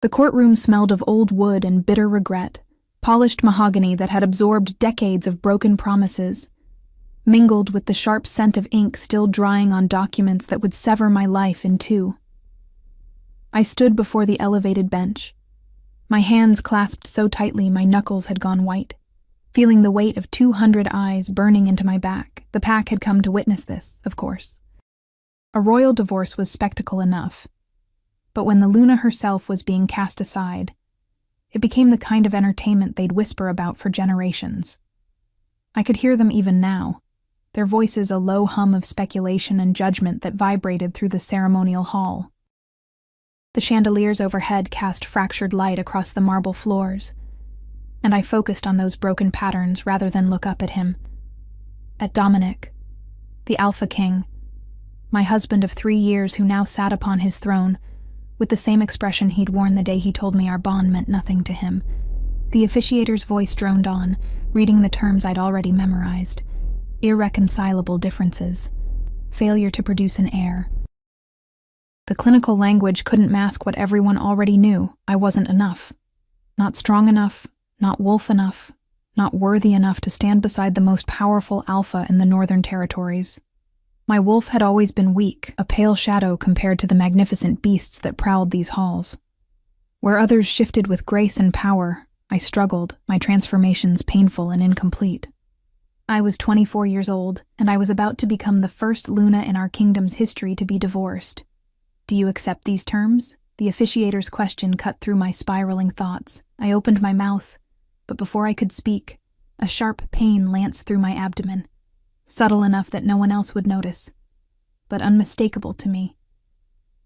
The courtroom smelled of old wood and bitter regret, polished mahogany that had absorbed decades of broken promises, mingled with the sharp scent of ink still drying on documents that would sever my life in two. I stood before the elevated bench, my hands clasped so tightly my knuckles had gone white, feeling the weight of 200 eyes burning into my back. The pack had come to witness this, of course. A royal divorce was spectacle enough, but when the Luna herself was being cast aside, it became the kind of entertainment they'd whisper about for generations. I could hear them even now, their voices a low hum of speculation and judgment that vibrated through the ceremonial hall. The chandeliers overhead cast fractured light across the marble floors, and I focused on those broken patterns rather than look up at him. At Dominic, the Alpha King, my husband of 3 years who now sat upon his throne, with the same expression he'd worn the day he told me our bond meant nothing to him. The officiator's voice droned on, reading the terms I'd already memorized. Irreconcilable differences. Failure to produce an heir. The clinical language couldn't mask what everyone already knew. I wasn't enough. Not strong enough, not wolf enough, not worthy enough to stand beside the most powerful alpha in the Northern Territories. My wolf had always been weak, a pale shadow compared to the magnificent beasts that prowled these halls. Where others shifted with grace and power, I struggled, my transformations painful and incomplete. I was 24 years old, and I was about to become the first Luna in our kingdom's history to be divorced. Do you accept these terms? The officiator's question cut through my spiraling thoughts. I opened my mouth, but before I could speak, a sharp pain lanced through my abdomen. Subtle enough that no one else would notice, but unmistakable to me.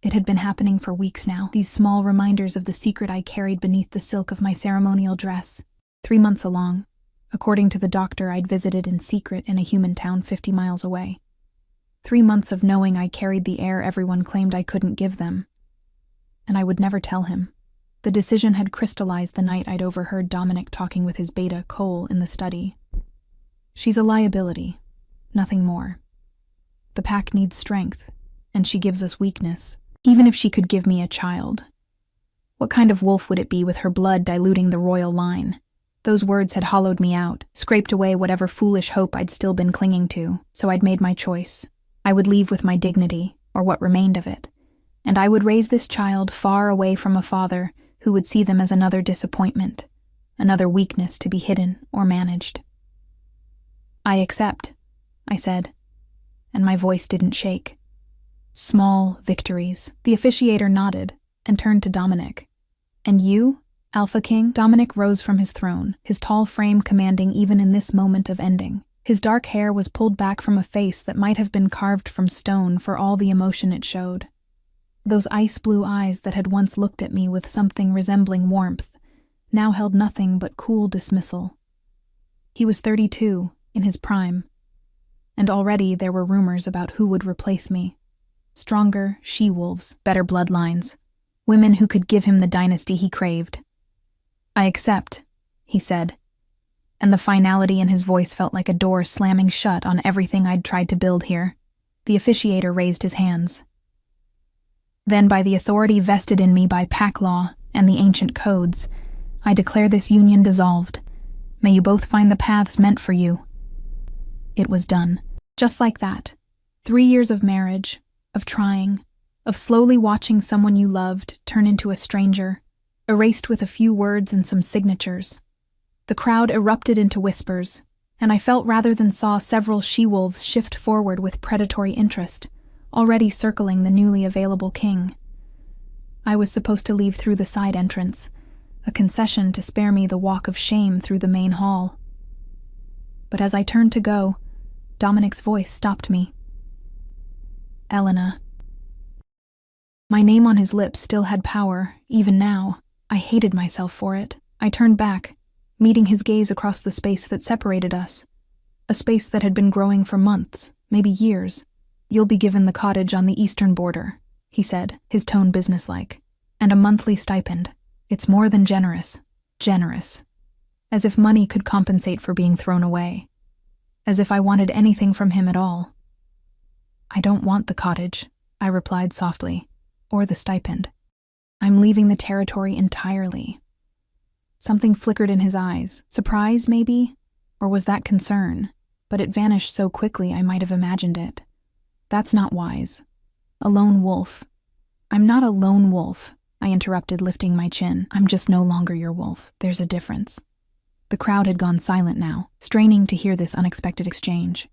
It had been happening for weeks now, these small reminders of the secret I carried beneath the silk of my ceremonial dress. 3 months along, according to the doctor I'd visited in secret in a human town 50 miles away. 3 months of knowing I carried the air everyone claimed I couldn't give them. And I would never tell him. The decision had crystallized the night I'd overheard Dominic talking with his beta, Cole, in the study. She's a liability. Nothing more. The pack needs strength, and she gives us weakness, even if she could give me a child. What kind of wolf would it be with her blood diluting the royal line? Those words had hollowed me out, scraped away whatever foolish hope I'd still been clinging to, so I'd made my choice. I would leave with my dignity, or what remained of it, and I would raise this child far away from a father who would see them as another disappointment, another weakness to be hidden or managed. I accept, I said, and my voice didn't shake. Small victories. The officiator nodded and turned to Dominic. And you, Alpha King? Dominic rose from his throne, his tall frame commanding even in this moment of ending. His dark hair was pulled back from a face that might have been carved from stone for all the emotion it showed. Those ice-blue eyes that had once looked at me with something resembling warmth now held nothing but cool dismissal. He was 32, in his prime, and already there were rumors about who would replace me. Stronger she-wolves, better bloodlines, women who could give him the dynasty he craved. I accept, he said, and the finality in his voice felt like a door slamming shut on everything I'd tried to build here. The officiator raised his hands. Then, by the authority vested in me by pack law and the ancient codes, I declare this union dissolved. May you both find the paths meant for you. It was done. Just like that. 3 years of marriage, of trying, of slowly watching someone you loved turn into a stranger, erased with a few words and some signatures. The crowd erupted into whispers, and I felt rather than saw several she-wolves shift forward with predatory interest, already circling the newly available king. I was supposed to leave through the side entrance, a concession to spare me the walk of shame through the main hall. But as I turned to go, Dominic's voice stopped me. Elena. My name on his lips still had power, even now. I hated myself for it. I turned back, meeting his gaze across the space that separated us. A space that had been growing for months, maybe years. You'll be given the cottage on the eastern border, he said, his tone businesslike. And a monthly stipend. It's more than generous. Generous. As if money could compensate for being thrown away. As if I wanted anything from him at all. I don't want the cottage, I replied softly, or the stipend. I'm leaving the territory entirely. Something flickered in his eyes. Surprise, maybe? Or was that concern? But it vanished so quickly I might have imagined it. That's not wise. A lone wolf. I'm not a lone wolf, I interrupted, lifting my chin. I'm just no longer your wolf. There's a difference. The crowd had gone silent now, straining to hear this unexpected exchange.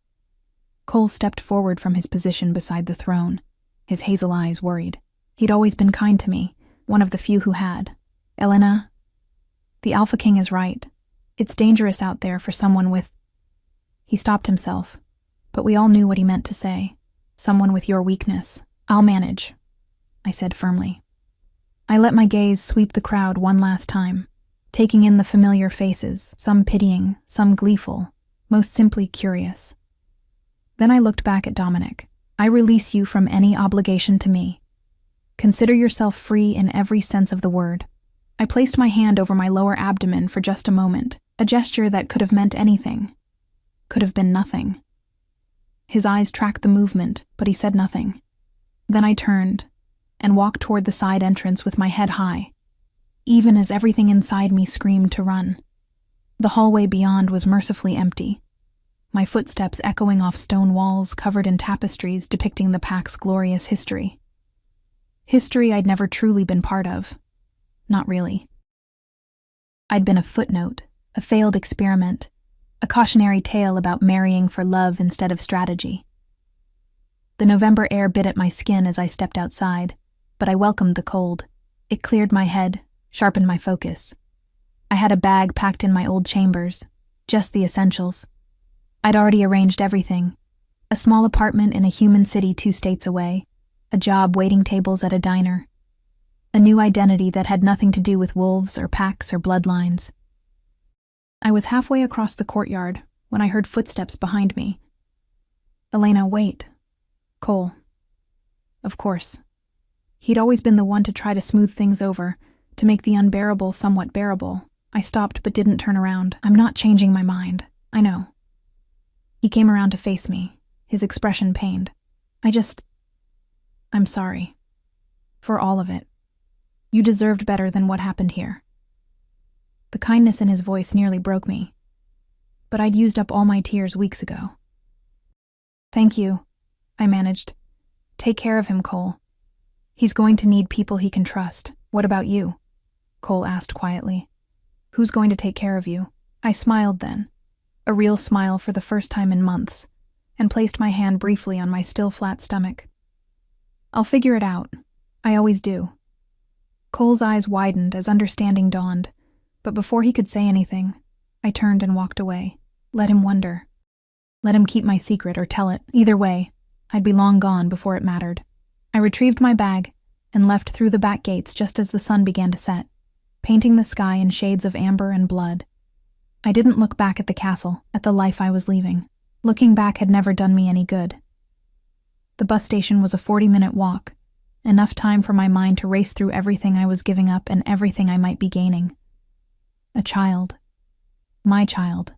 Cole stepped forward from his position beside the throne, his hazel eyes worried. He'd always been kind to me, one of the few who had. Elena, the Alpha King is right. It's dangerous out there for someone with... He stopped himself, but we all knew what he meant to say. Someone with your weakness. I'll manage, I said firmly. I let my gaze sweep the crowd one last time, taking in the familiar faces, some pitying, some gleeful, most simply curious. Then I looked back at Dominic. I release you from any obligation to me. Consider yourself free in every sense of the word. I placed my hand over my lower abdomen for just a moment, a gesture that could have meant anything. Could have been nothing. His eyes tracked the movement, but he said nothing. Then I turned and walked toward the side entrance with my head high, even as everything inside me screamed to run. The hallway beyond was mercifully empty, my footsteps echoing off stone walls covered in tapestries depicting the pack's glorious history. History I'd never truly been part of. Not really. I'd been a footnote, a failed experiment, a cautionary tale about marrying for love instead of strategy. The November air bit at my skin as I stepped outside, but I welcomed the cold. It cleared my head, sharpened my focus. I had a bag packed in my old chambers, just the essentials. I'd already arranged everything. A small apartment in a human city 2 states away, a job waiting tables at a diner, a new identity that had nothing to do with wolves or packs or bloodlines. I was halfway across the courtyard when I heard footsteps behind me. Elena, wait. Cole. Of course. He'd always been the one to try to smooth things over, to make the unbearable somewhat bearable. I stopped but didn't turn around. I'm not changing my mind. I know. He came around to face me, his expression pained. I'm sorry. For all of it. You deserved better than what happened here. The kindness in his voice nearly broke me, but I'd used up all my tears weeks ago. Thank you, I managed. Take care of him, Cole. He's going to need people he can trust. What about you? Cole asked quietly. Who's going to take care of you? I smiled then, a real smile for the first time in months, and placed my hand briefly on my still flat stomach. I'll figure it out. I always do. Cole's eyes widened as understanding dawned, but before he could say anything, I turned and walked away. Let him wonder. Let him keep my secret or tell it. Either way, I'd be long gone before it mattered. I retrieved my bag and left through the back gates just as the sun began to set, painting the sky in shades of amber and blood. I didn't look back at the castle, at the life I was leaving. Looking back had never done me any good. The bus station was a 40-minute walk, enough time for my mind to race through everything I was giving up and everything I might be gaining. A child. My child.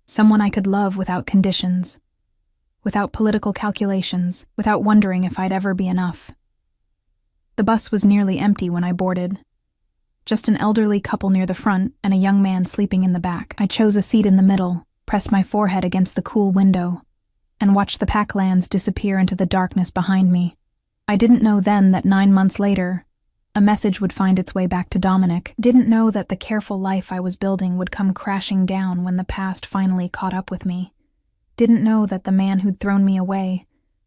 Someone I could love without conditions, without political calculations, without wondering if I'd ever be enough. The bus was nearly empty when I boarded. Just an elderly couple near the front and a young man sleeping in the back. I chose a seat in the middle, pressed my forehead against the cool window, and watched the packlands disappear into the darkness behind me. I didn't know then that 9 months later, a message would find its way back to Dominic. Didn't know that the careful life I was building would come crashing down when the past finally caught up with me. Didn't know that the man who'd thrown me away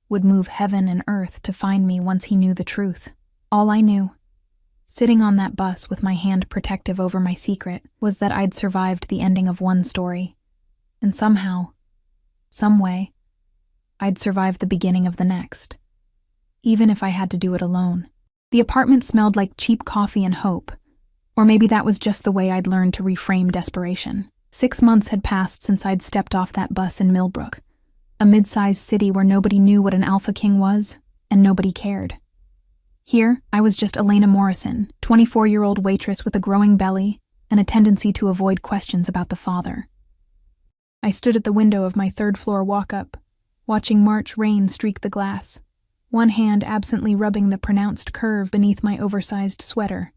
would move heaven and earth to find me once he knew the truth. All I knew, sitting on that bus with my hand protective over my secret, was that I'd survived the ending of one story, and somehow, some way, I'd survived the beginning of the next, even if I had to do it alone. The apartment smelled like cheap coffee and hope, or maybe that was just the way I'd learned to reframe desperation. 6 months had passed since I'd stepped off that bus in Millbrook, a mid-sized city where nobody knew what an Alpha King was, and nobody cared. Here, I was just Elena Morrison, 24-year-old waitress with a growing belly and a tendency to avoid questions about the father. I stood at the window of my third-floor walk-up, watching March rain streak the glass, one hand absently rubbing the pronounced curve beneath my oversized sweater.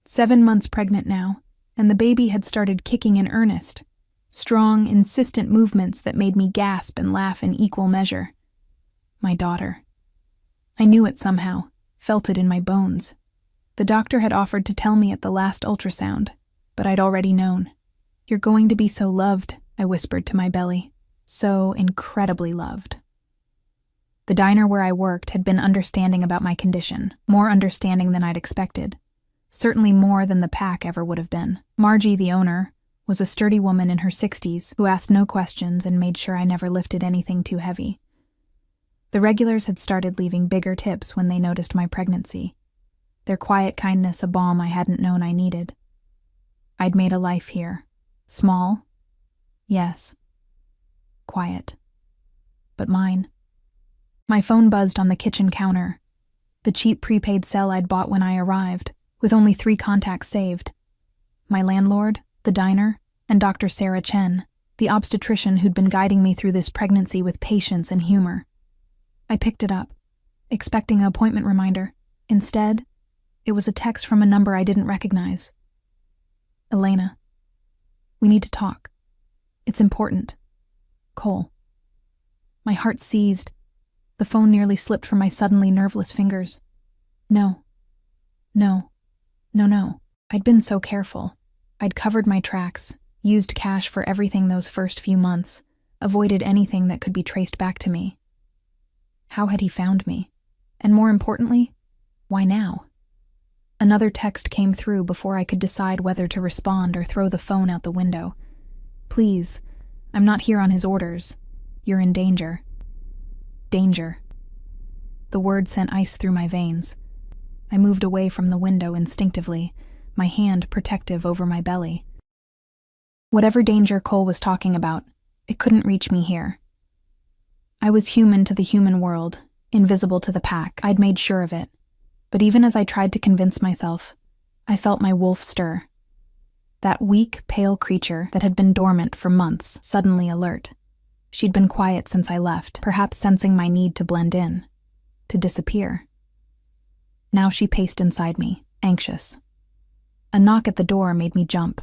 7 months pregnant now, and the baby had started kicking in earnest. Strong, insistent movements that made me gasp and laugh in equal measure. My daughter. I knew it somehow, felt it in my bones. The doctor had offered to tell me at the last ultrasound, but I'd already known. "You're going to be so loved," I whispered to my belly. So incredibly loved. The diner where I worked had been understanding about my condition, more understanding than I'd expected. Certainly more than the pack ever would have been. Margie, the owner, was a sturdy woman in her 60s who asked no questions and made sure I never lifted anything too heavy. The regulars had started leaving bigger tips when they noticed my pregnancy. Their quiet kindness a balm I hadn't known I needed. I'd made a life here. Small? Yes. Quiet. But mine. My phone buzzed on the kitchen counter. The cheap prepaid cell I'd bought when I arrived, with only 3 contacts saved. My landlord, the diner, and Dr. Sarah Chen, the obstetrician who'd been guiding me through this pregnancy with patience and humor. I picked it up, expecting an appointment reminder. Instead, it was a text from a number I didn't recognize. "Elena, we need to talk. It's important. Cole." My heart seized. The phone nearly slipped from my suddenly nerveless fingers. No. I'd been so careful. I'd covered my tracks, used cash for everything those first few months, avoided anything that could be traced back to me. How had he found me? And more importantly, why now? Another text came through before I could decide whether to respond or throw the phone out the window. "Please, I'm not here on his orders. You're in danger." Danger. The word sent ice through my veins. I moved away from the window instinctively, my hand protective over my belly. Whatever danger Cole was talking about, it couldn't reach me here. I was human to the human world, invisible to the pack. I'd made sure of it. But even as I tried to convince myself, I felt my wolf stir. That weak, pale creature that had been dormant for months, suddenly alert. She'd been quiet since I left, perhaps sensing my need to blend in, to disappear. Now she paced inside me, anxious. A knock at the door made me jump.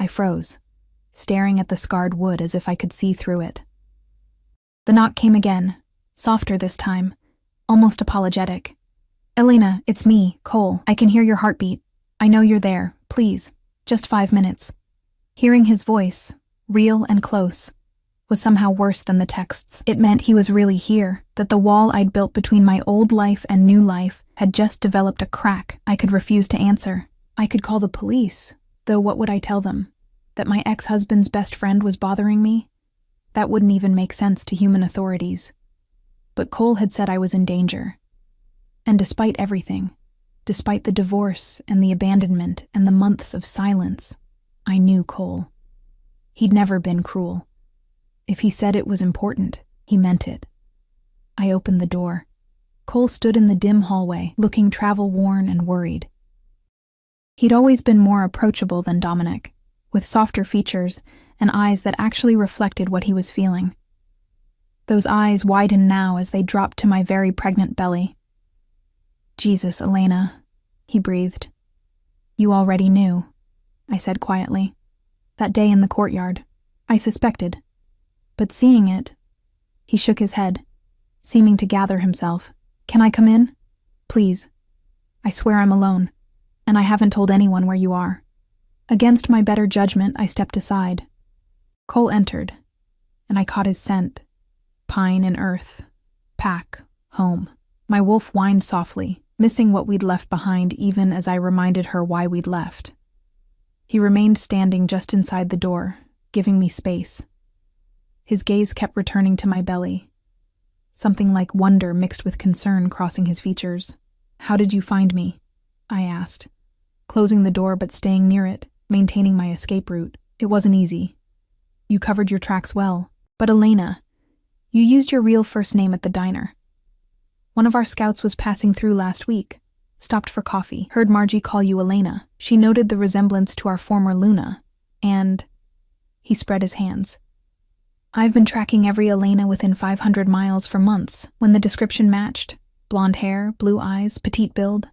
I froze, staring at the scarred wood as if I could see through it. The knock came again, softer this time, almost apologetic. "Elena, it's me, Cole. I can hear your heartbeat. I know you're there. Please, just 5 minutes." Hearing his voice, real and close, was somehow worse than the texts. It meant he was really here, that the wall I'd built between my old life and new life had just developed a crack I could refuse to answer. I could call the police, though what would I tell them? That my ex-husband's best friend was bothering me? That wouldn't even make sense to human authorities. But Cole had said I was in danger. And despite everything, despite the divorce and the abandonment and the months of silence, I knew Cole. He'd never been cruel. If he said it was important, he meant it. I opened the door. Cole stood in the dim hallway, looking travel-worn and worried. He'd always been more approachable than Dominic, with softer features and eyes that actually reflected what he was feeling. Those eyes widened now as they dropped to my very pregnant belly. "Jesus, Elena," he breathed. "You already knew," I said quietly. "That day in the courtyard. I suspected. But seeing it..." He shook his head, seeming to gather himself. "Can I come in? Please. I swear I'm alone, and I haven't told anyone where you are." Against my better judgment, I stepped aside. Cole entered, and I caught his scent. Pine and earth. Pack. Home. My wolf whined softly, missing what we'd left behind even as I reminded her why we'd left. He remained standing just inside the door, giving me space. His gaze kept returning to my belly, something like wonder mixed with concern crossing his features. "How did you find me?" I asked, closing the door but staying near it, maintaining my escape route. "It wasn't easy. You covered your tracks well. But Elena, you used your real first name at the diner. One of our scouts was passing through last week, stopped for coffee, heard Margie call you Elena. She noted the resemblance to our former Luna, and..." He spread his hands. I've been tracking every Elena within 500 miles for months. When the description matched, blonde hair, blue eyes, petite build,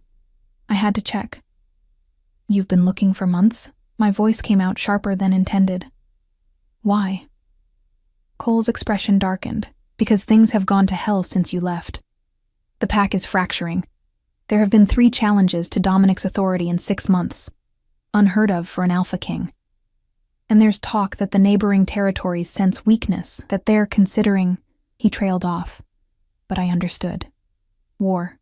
I had to check. You've been looking for months? My voice came out sharper than intended. Why? Cole's expression darkened. Because things have gone to hell since you left. The pack is fracturing. There have been 3 challenges to Dominic's authority in 6 months. Unheard of for an Alpha King. And there's talk that the neighboring territories sense weakness, that they're considering... He trailed off. But I understood. War.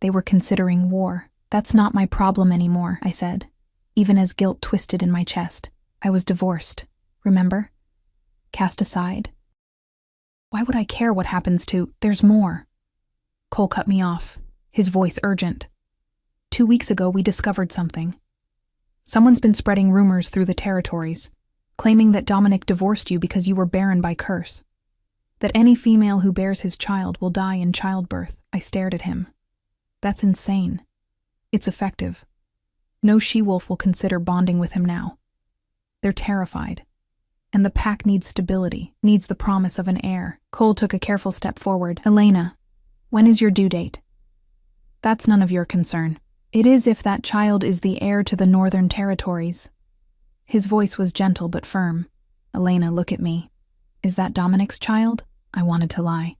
They were considering war. That's not my problem anymore, I said, even as guilt twisted in my chest. I was divorced, remember? Cast aside. Why would I care what happens to... There's more. Cole cut me off, his voice urgent. 2 weeks ago, we discovered something. Someone's been spreading rumors through the territories, claiming that Dominic divorced you because you were barren by curse. That any female who bears his child will die in childbirth. I stared at him. That's insane. It's effective. No she-wolf will consider bonding with him now. They're terrified. And the pack needs stability, needs the promise of an heir. Cole took a careful step forward. Elena, when is your due date? That's none of your concern. It is if that child is the heir to the Northern Territories. His voice was gentle but firm. Elena, look at me. Is that Dominic's child? I wanted to lie.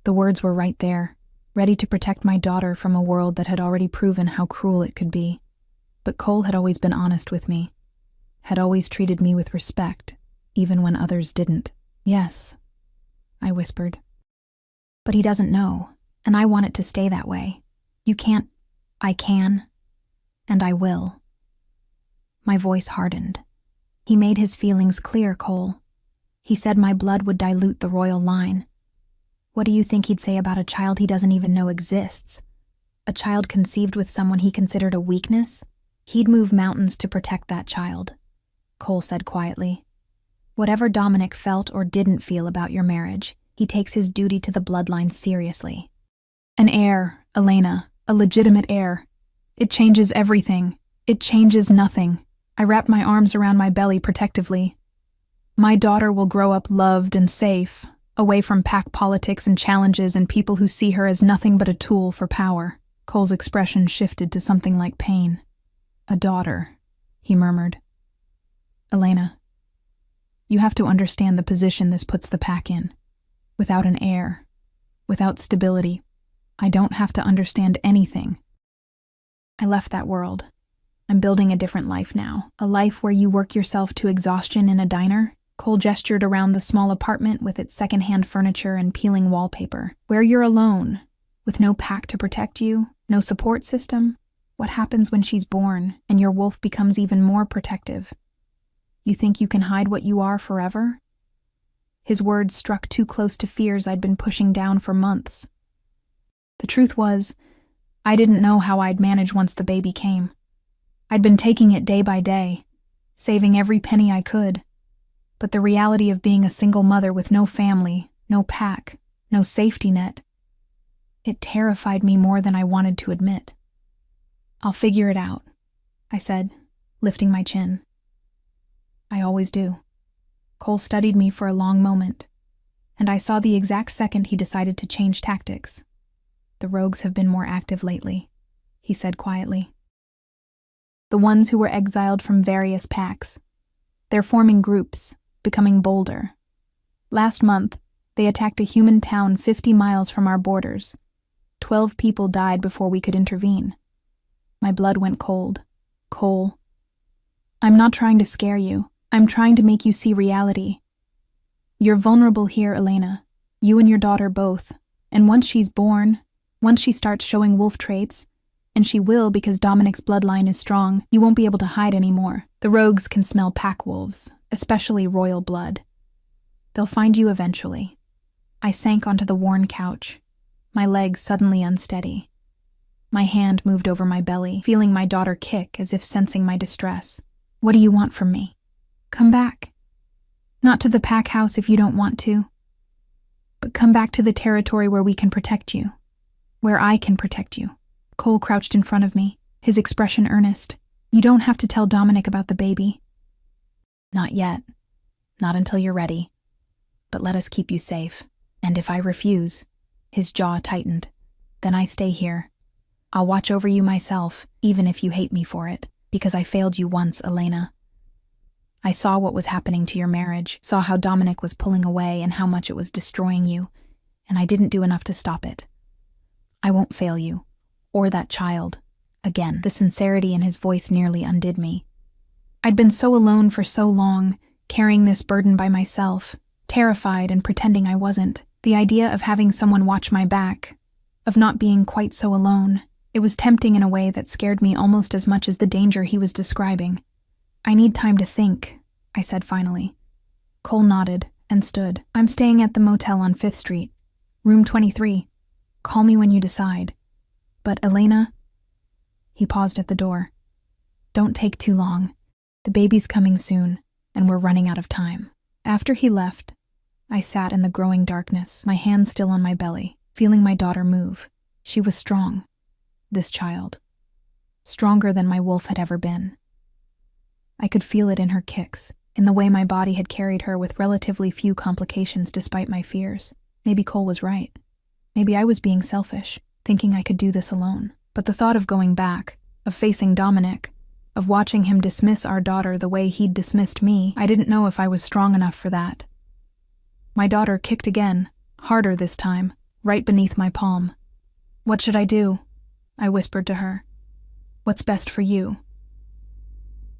The words were right there, ready to protect my daughter from a world that had already proven how cruel it could be. But Cole had always been honest with me, had always treated me with respect, even when others didn't. Yes, I whispered. But he doesn't know, and I want it to stay that way. You can't. I can, and I will. My voice hardened. He made his feelings clear, Cole. He said my blood would dilute the royal line. What do you think he'd say about a child he doesn't even know exists? A child conceived with someone he considered a weakness? He'd move mountains to protect that child, Cole said quietly. Whatever Dominic felt or didn't feel about your marriage, he takes his duty to the bloodline seriously. An heir, Elena, a legitimate heir. It changes everything. It changes nothing. I wrapped my arms around my belly protectively. My daughter will grow up loved and safe, away from pack politics and challenges and people who see her as nothing but a tool for power. Cole's expression shifted to something like pain. A daughter, he murmured. Elena, you have to understand the position this puts the pack in. Without an heir, without stability, I don't have to understand anything. I left that world. I'm building a different life now. A life where you work yourself to exhaustion in a diner. Cole gestured around the small apartment with its secondhand furniture and peeling wallpaper. Where you're alone, with no pack to protect you, no support system. What happens when she's born and your wolf becomes even more protective? You think you can hide what you are forever? His words struck too close to fears I'd been pushing down for months. The truth was, I didn't know how I'd manage once the baby came. I'd been taking it day by day, saving every penny I could. But the reality of being a single mother with no family, no pack, no safety net, it terrified me more than I wanted to admit. I'll figure it out, I said, lifting my chin. I always do. Cole studied me for a long moment, and I saw the exact second he decided to change tactics. The rogues have been more active lately, he said quietly. The ones who were exiled from various packs. They're forming groups, becoming bolder. Last month, they attacked a human town 50 miles from our borders. 12 people died before we could intervene. My blood went cold. Cole. I'm not trying to scare you. I'm trying to make you see reality. You're vulnerable here, Elena. You and your daughter both. And once she's born, once she starts showing wolf traits, and she will because Dominic's bloodline is strong, you won't be able to hide anymore. The rogues can smell pack wolves, especially royal blood. They'll find you eventually. I sank onto the worn couch, my legs suddenly unsteady. My hand moved over my belly, feeling my daughter kick as if sensing my distress. What do you want from me? Come back. Not to the pack house if you don't want to, but come back to the territory where we can protect you, where I can protect you. Cole crouched in front of me, his expression earnest. You don't have to tell Dominic about the baby. Not yet. Not until you're ready. but let us keep you safe. And if I refuse," his jaw tightened, "then I stay here. I'll watch over you myself, even if you hate me for it, because I failed you once, Elena. I saw what was happening to your marriage, saw how Dominic was pulling away and how much it was destroying you, and I didn't do enough to stop it. I won't fail you, or that child, again." The sincerity in his voice nearly undid me. I'd been so alone for so long, carrying this burden by myself, terrified and pretending I wasn't. The idea of having someone watch my back, of not being quite so alone, it was tempting in a way that scared me almost as much as the danger he was describing. "I need time to think," I said finally. Cole nodded and stood. "I'm staying at the motel on 5th Street, room 23. Call me when you decide. But Elena..." He paused at the door. "Don't take too long. The baby's coming soon, and we're running out of time." After he left, I sat in the growing darkness, my hand still on my belly, feeling my daughter move. She was strong, this child. Stronger than my wolf had ever been. I could feel it in her kicks, in the way my body had carried her with relatively few complications despite my fears. Maybe Cole was right. Maybe I was being selfish, thinking I could do this alone. But the thought of going back, of facing Dominic, of watching him dismiss our daughter the way he'd dismissed me, I didn't know if I was strong enough for that. My daughter kicked again, harder this time, right beneath my palm. "What should I do?" I whispered to her. "What's best for you?"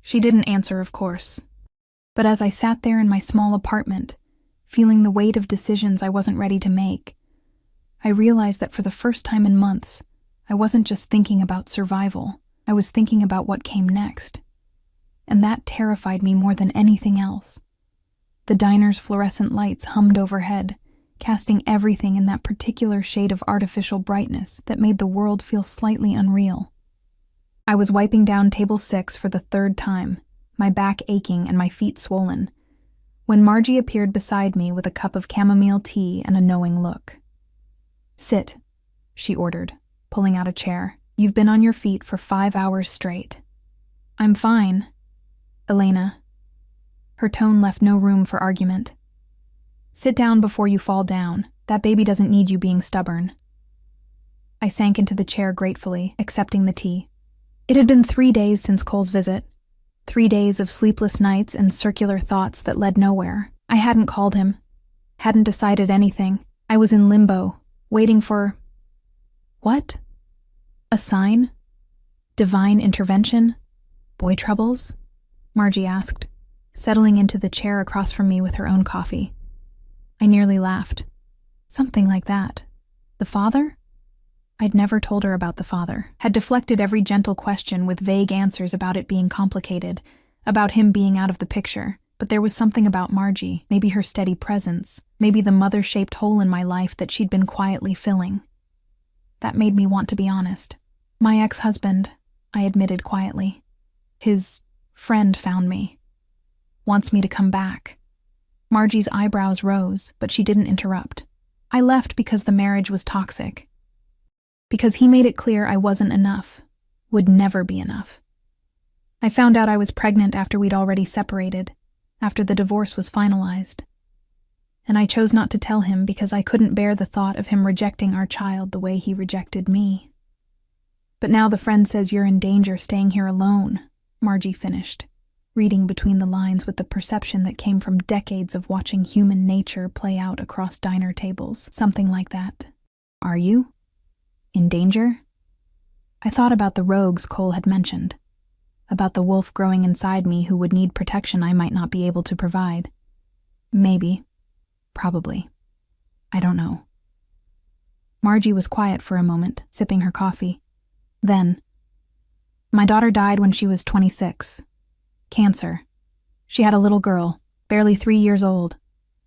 She didn't answer, of course. But as I sat there in my small apartment, feeling the weight of decisions I wasn't ready to make, I realized that for the first time in months, I wasn't just thinking about survival, I was thinking about what came next. And that terrified me more than anything else. The diner's fluorescent lights hummed overhead, casting everything in that particular shade of artificial brightness that made the world feel slightly unreal. I was wiping down table 6 for the 3rd time, my back aching and my feet swollen, when Margie appeared beside me with a cup of chamomile tea and a knowing look. "Sit," she ordered, pulling out a chair. "You've been on your feet for 5 hours straight." "I'm fine, Elena." Her tone left no room for argument. "Sit down before you fall down. That baby doesn't need you being stubborn." I sank into the chair gratefully, accepting the tea. It had been 3 days since Cole's visit. 3 days of sleepless nights and circular thoughts that led nowhere. I hadn't called him, hadn't decided anything. I was in limbo, waiting for... What? A sign? Divine intervention? Boy troubles? Margie asked, settling into the chair across from me with her own coffee. I nearly laughed. Something like that. The father? I'd never told her about the father, had deflected every gentle question with vague answers about it being complicated, about him being out of the picture. But there was something about Margie, maybe her steady presence, maybe the mother-shaped hole in my life that she'd been quietly filling. That made me want to be honest. "My ex-husband," I admitted quietly. "His friend found me. Wants me to come back." Margie's eyebrows rose, but she didn't interrupt. "I left because the marriage was toxic. Because he made it clear I wasn't enough, would never be enough. I found out I was pregnant after we'd already separated, after the divorce was finalized. And I chose not to tell him because I couldn't bear the thought of him rejecting our child the way he rejected me. But now the friend says you're in danger staying here alone," Margie finished, reading between the lines with the perception that came from decades of watching human nature play out across diner tables. Something like that. "Are you? In danger?" I thought about the rogues Cole had mentioned, about the wolf growing inside me who would need protection I might not be able to provide. Maybe. Probably. I don't know. Margie was quiet for a moment, sipping her coffee. Then, "My daughter died when she was 26. Cancer. She had a little girl, barely 3 years old.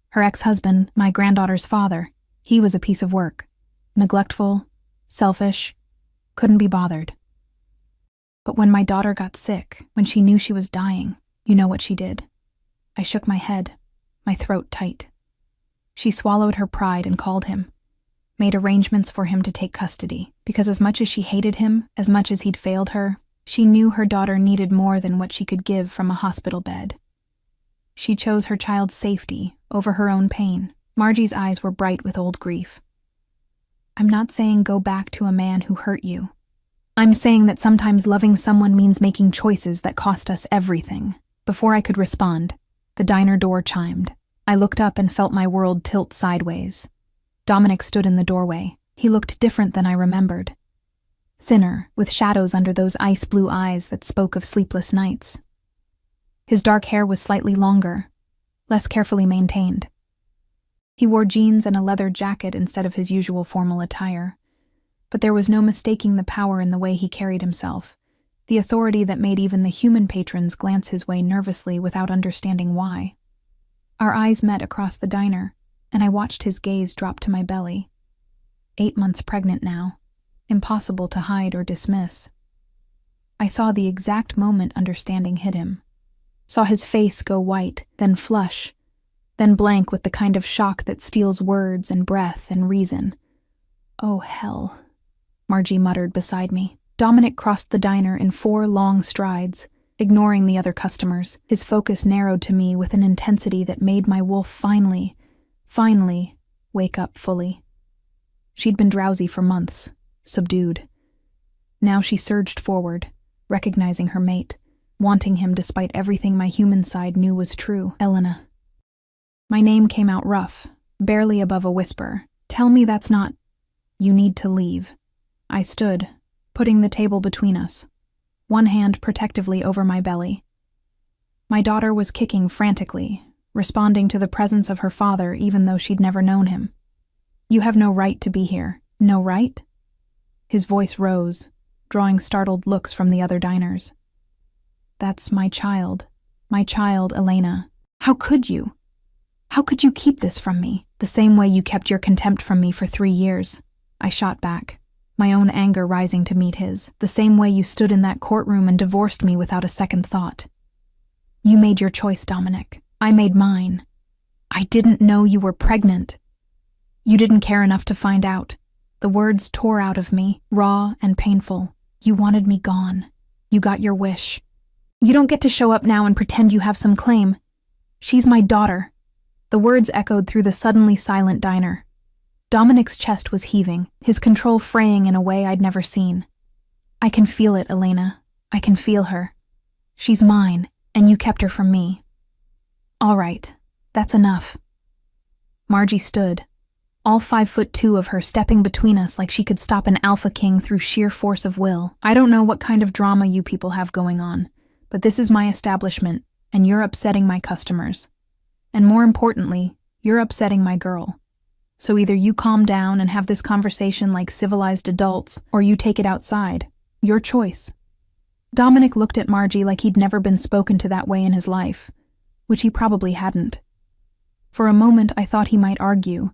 Her ex-husband, my granddaughter's father, he was a piece of work. Neglectful, selfish, couldn't be bothered. But when my daughter got sick, when she knew she was dying, you know what she did." I shook my head, my throat tight. She swallowed her pride and called him, made arrangements for him to take custody, because as much as she hated him, as much as he'd failed her, she knew her daughter needed more than what she could give from a hospital bed. She chose her child's safety over her own pain. Margie's eyes were bright with old grief. I'm not saying go back to a man who hurt you. I'm saying that sometimes loving someone means making choices that cost us everything. Before I could respond, the diner door chimed. I looked up and felt my world tilt sideways. Dominic stood in the doorway. He looked different than I remembered. Thinner, with shadows under those ice-blue eyes that spoke of sleepless nights. His dark hair was slightly longer, less carefully maintained. He wore jeans and a leather jacket instead of his usual formal attire. But there was no mistaking the power in the way he carried himself, the authority that made even the human patrons glance his way nervously without understanding why. Our eyes met across the diner, and I watched his gaze drop to my belly. 8 months pregnant now, impossible to hide or dismiss. I saw the exact moment understanding hit him. Saw his face go white, then flush, then blank with the kind of shock that steals words and breath and reason. Oh, hell, Margie muttered beside me. Dominic crossed the diner in 4 long strides, ignoring the other customers. His focus narrowed to me with an intensity that made my wolf finally, wake up fully. She'd been drowsy for months, subdued. Now she surged forward, recognizing her mate, wanting him despite everything my human side knew was true. Elena. My name came out rough, barely above a whisper. Tell me that's not... You need to leave. I stood, putting the table between us, one hand protectively over my belly. My daughter was kicking frantically, responding to the presence of her father even though she'd never known him. You have no right to be here. No right? His voice rose, drawing startled looks from the other diners. That's my child, Elena. How could you? How could you keep this from me, the same way you kept your contempt from me for 3 years? I shot back, my own anger rising to meet his, the same way you stood in that courtroom and divorced me without a second thought. You made your choice, Dominic. I made mine. I didn't know you were pregnant. You didn't care enough to find out. The words tore out of me, raw and painful. You wanted me gone. You got your wish. You don't get to show up now and pretend you have some claim. She's my daughter. The words echoed through the suddenly silent diner. Dominic's chest was heaving, his control fraying in a way I'd never seen. I can feel it, Elena. I can feel her. She's mine, and you kept her from me. All right, that's enough. Margie stood, all 5'2" of her stepping between us like she could stop an alpha king through sheer force of will. I don't know what kind of drama you people have going on, but this is my establishment, and you're upsetting my customers. And more importantly, you're upsetting my girl. So either you calm down and have this conversation like civilized adults, or you take it outside. Your choice. Dominic looked at Margie like he'd never been spoken to that way in his life, which he probably hadn't. For a moment I thought he might argue,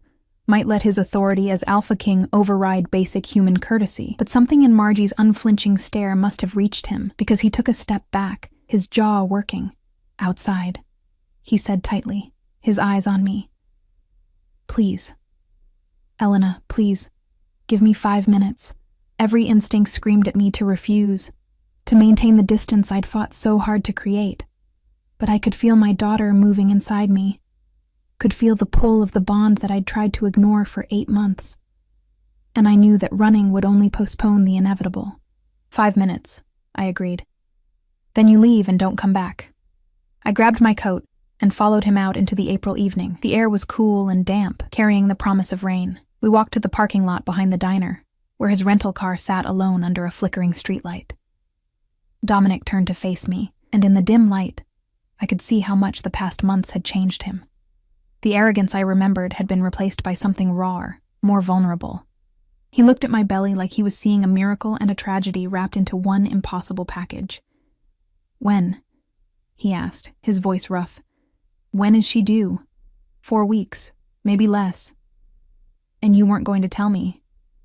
might let his authority as Alpha King override basic human courtesy, but something in Margie's unflinching stare must have reached him because he took a step back, his jaw working. Outside, he said tightly, his eyes on me. Please. Elena, please. Give me 5 minutes. Every instinct screamed at me to refuse, to maintain the distance I'd fought so hard to create. But I could feel my daughter moving inside me, could feel the pull of the bond that I'd tried to ignore for 8 months. And I knew that running would only postpone the inevitable. 5 minutes, I agreed. Then you leave and don't come back. I grabbed my coat and followed him out into the April evening. The air was cool and damp, carrying the promise of rain. We walked to the parking lot behind the diner, where his rental car sat alone under a flickering streetlight. Dominic turned to face me, and in the dim light, I could see how much the past months had changed him. The arrogance I remembered had been replaced by something rawer, more vulnerable. He looked at my belly like he was seeing a miracle and a tragedy wrapped into one impossible package. When? He asked, his voice rough. When is she due? 4 weeks, maybe less. And you weren't going to tell me.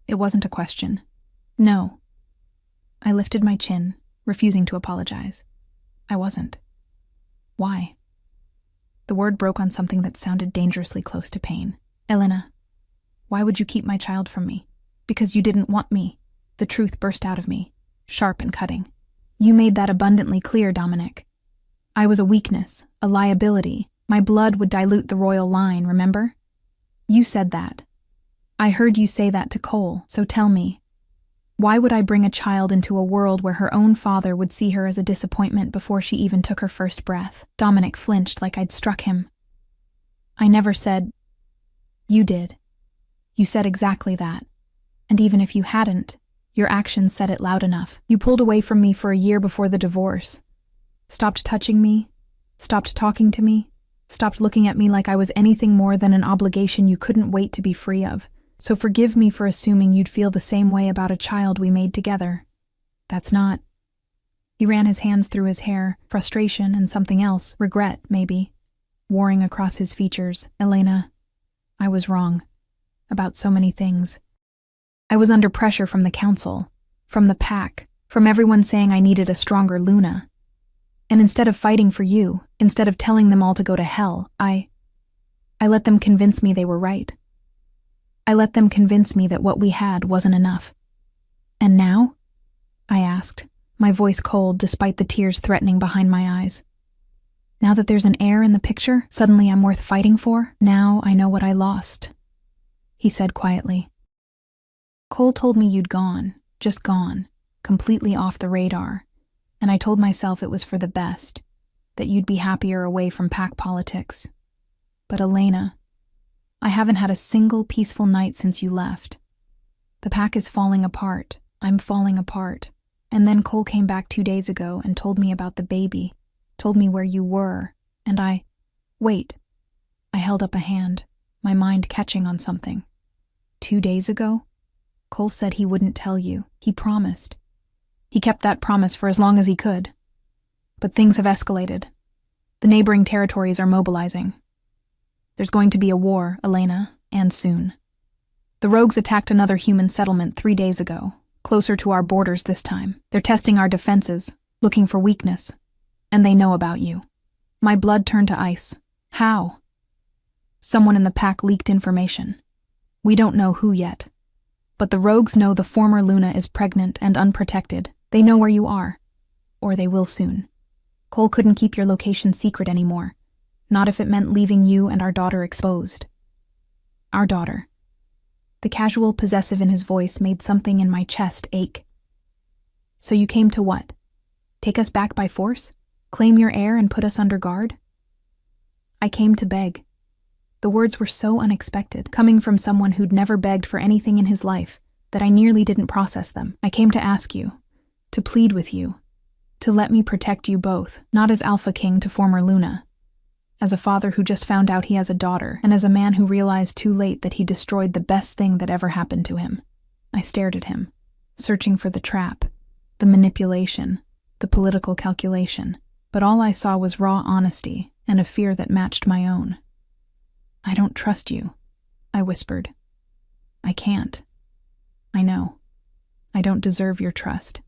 It wasn't a question. No. I lifted my chin, refusing to apologize. I wasn't. Why? The word broke on something that sounded dangerously close to pain. Elena, why would you keep my child from me? Because you didn't want me. The truth burst out of me, sharp and cutting. You made that abundantly clear, Dominic. I was a weakness, a liability. My blood would dilute the royal line, remember? You said that. I heard you say that to Cole, so tell me. Why would I bring a child into a world where her own father would see her as a disappointment before she even took her first breath? Dominic flinched like I'd struck him. I never said. You did. You said exactly that. And even if you hadn't, your actions said it loud enough. You pulled away from me for a year before the divorce. Stopped touching me. Stopped talking to me. Stopped looking at me like I was anything more than an obligation you couldn't wait to be free of. So forgive me for assuming you'd feel the same way about a child we made together. That's not. He ran his hands through his hair, frustration and something else, regret, maybe, warring across his features. Elena, I was wrong. About so many things. I was under pressure from the council, from the pack, from everyone saying I needed a stronger Luna. And instead of fighting for you, instead of telling them all to go to hell, I let them convince me they were right. I let them convince me that what we had wasn't enough. And now? I asked, my voice cold despite the tears threatening behind my eyes. Now that there's an heir in the picture, suddenly I'm worth fighting for? Now I know what I lost, he said quietly. Cole told me you'd gone, just gone, completely off the radar, and I told myself it was for the best, that you'd be happier away from pack politics. But Elena, I haven't had a single peaceful night since you left. The pack is falling apart. I'm falling apart. And then Cole came back 2 days ago and told me about the baby, told me where you were, and Wait. I held up a hand, my mind catching on something. 2 days ago? Cole said he wouldn't tell you. He promised. He kept that promise for as long as he could. But things have escalated. The neighboring territories are mobilizing. There's going to be a war, Elena, and soon. The rogues attacked another human settlement 3 days ago, closer to our borders this time. They're testing our defenses, looking for weakness. And they know about you. My blood turned to ice. How? Someone in the pack leaked information. We don't know who yet. But the rogues know the former Luna is pregnant and unprotected. They know where you are. Or they will soon. Cole couldn't keep your location secret anymore. Not if it meant leaving you and our daughter exposed. Our daughter. The casual possessive in his voice made something in my chest ache. So you came to what? Take us back by force? Claim your heir and put us under guard? I came to beg. The words were so unexpected, coming from someone who'd never begged for anything in his life, that I nearly didn't process them. I came to ask you, to plead with you, to let me protect you both, not as Alpha King to former Luna, as a father who just found out he has a daughter, and as a man who realized too late that he destroyed the best thing that ever happened to him. I stared at him, searching for the trap, the manipulation, the political calculation, but all I saw was raw honesty and a fear that matched my own. I don't trust you, I whispered. I can't. I know. I don't deserve your trust.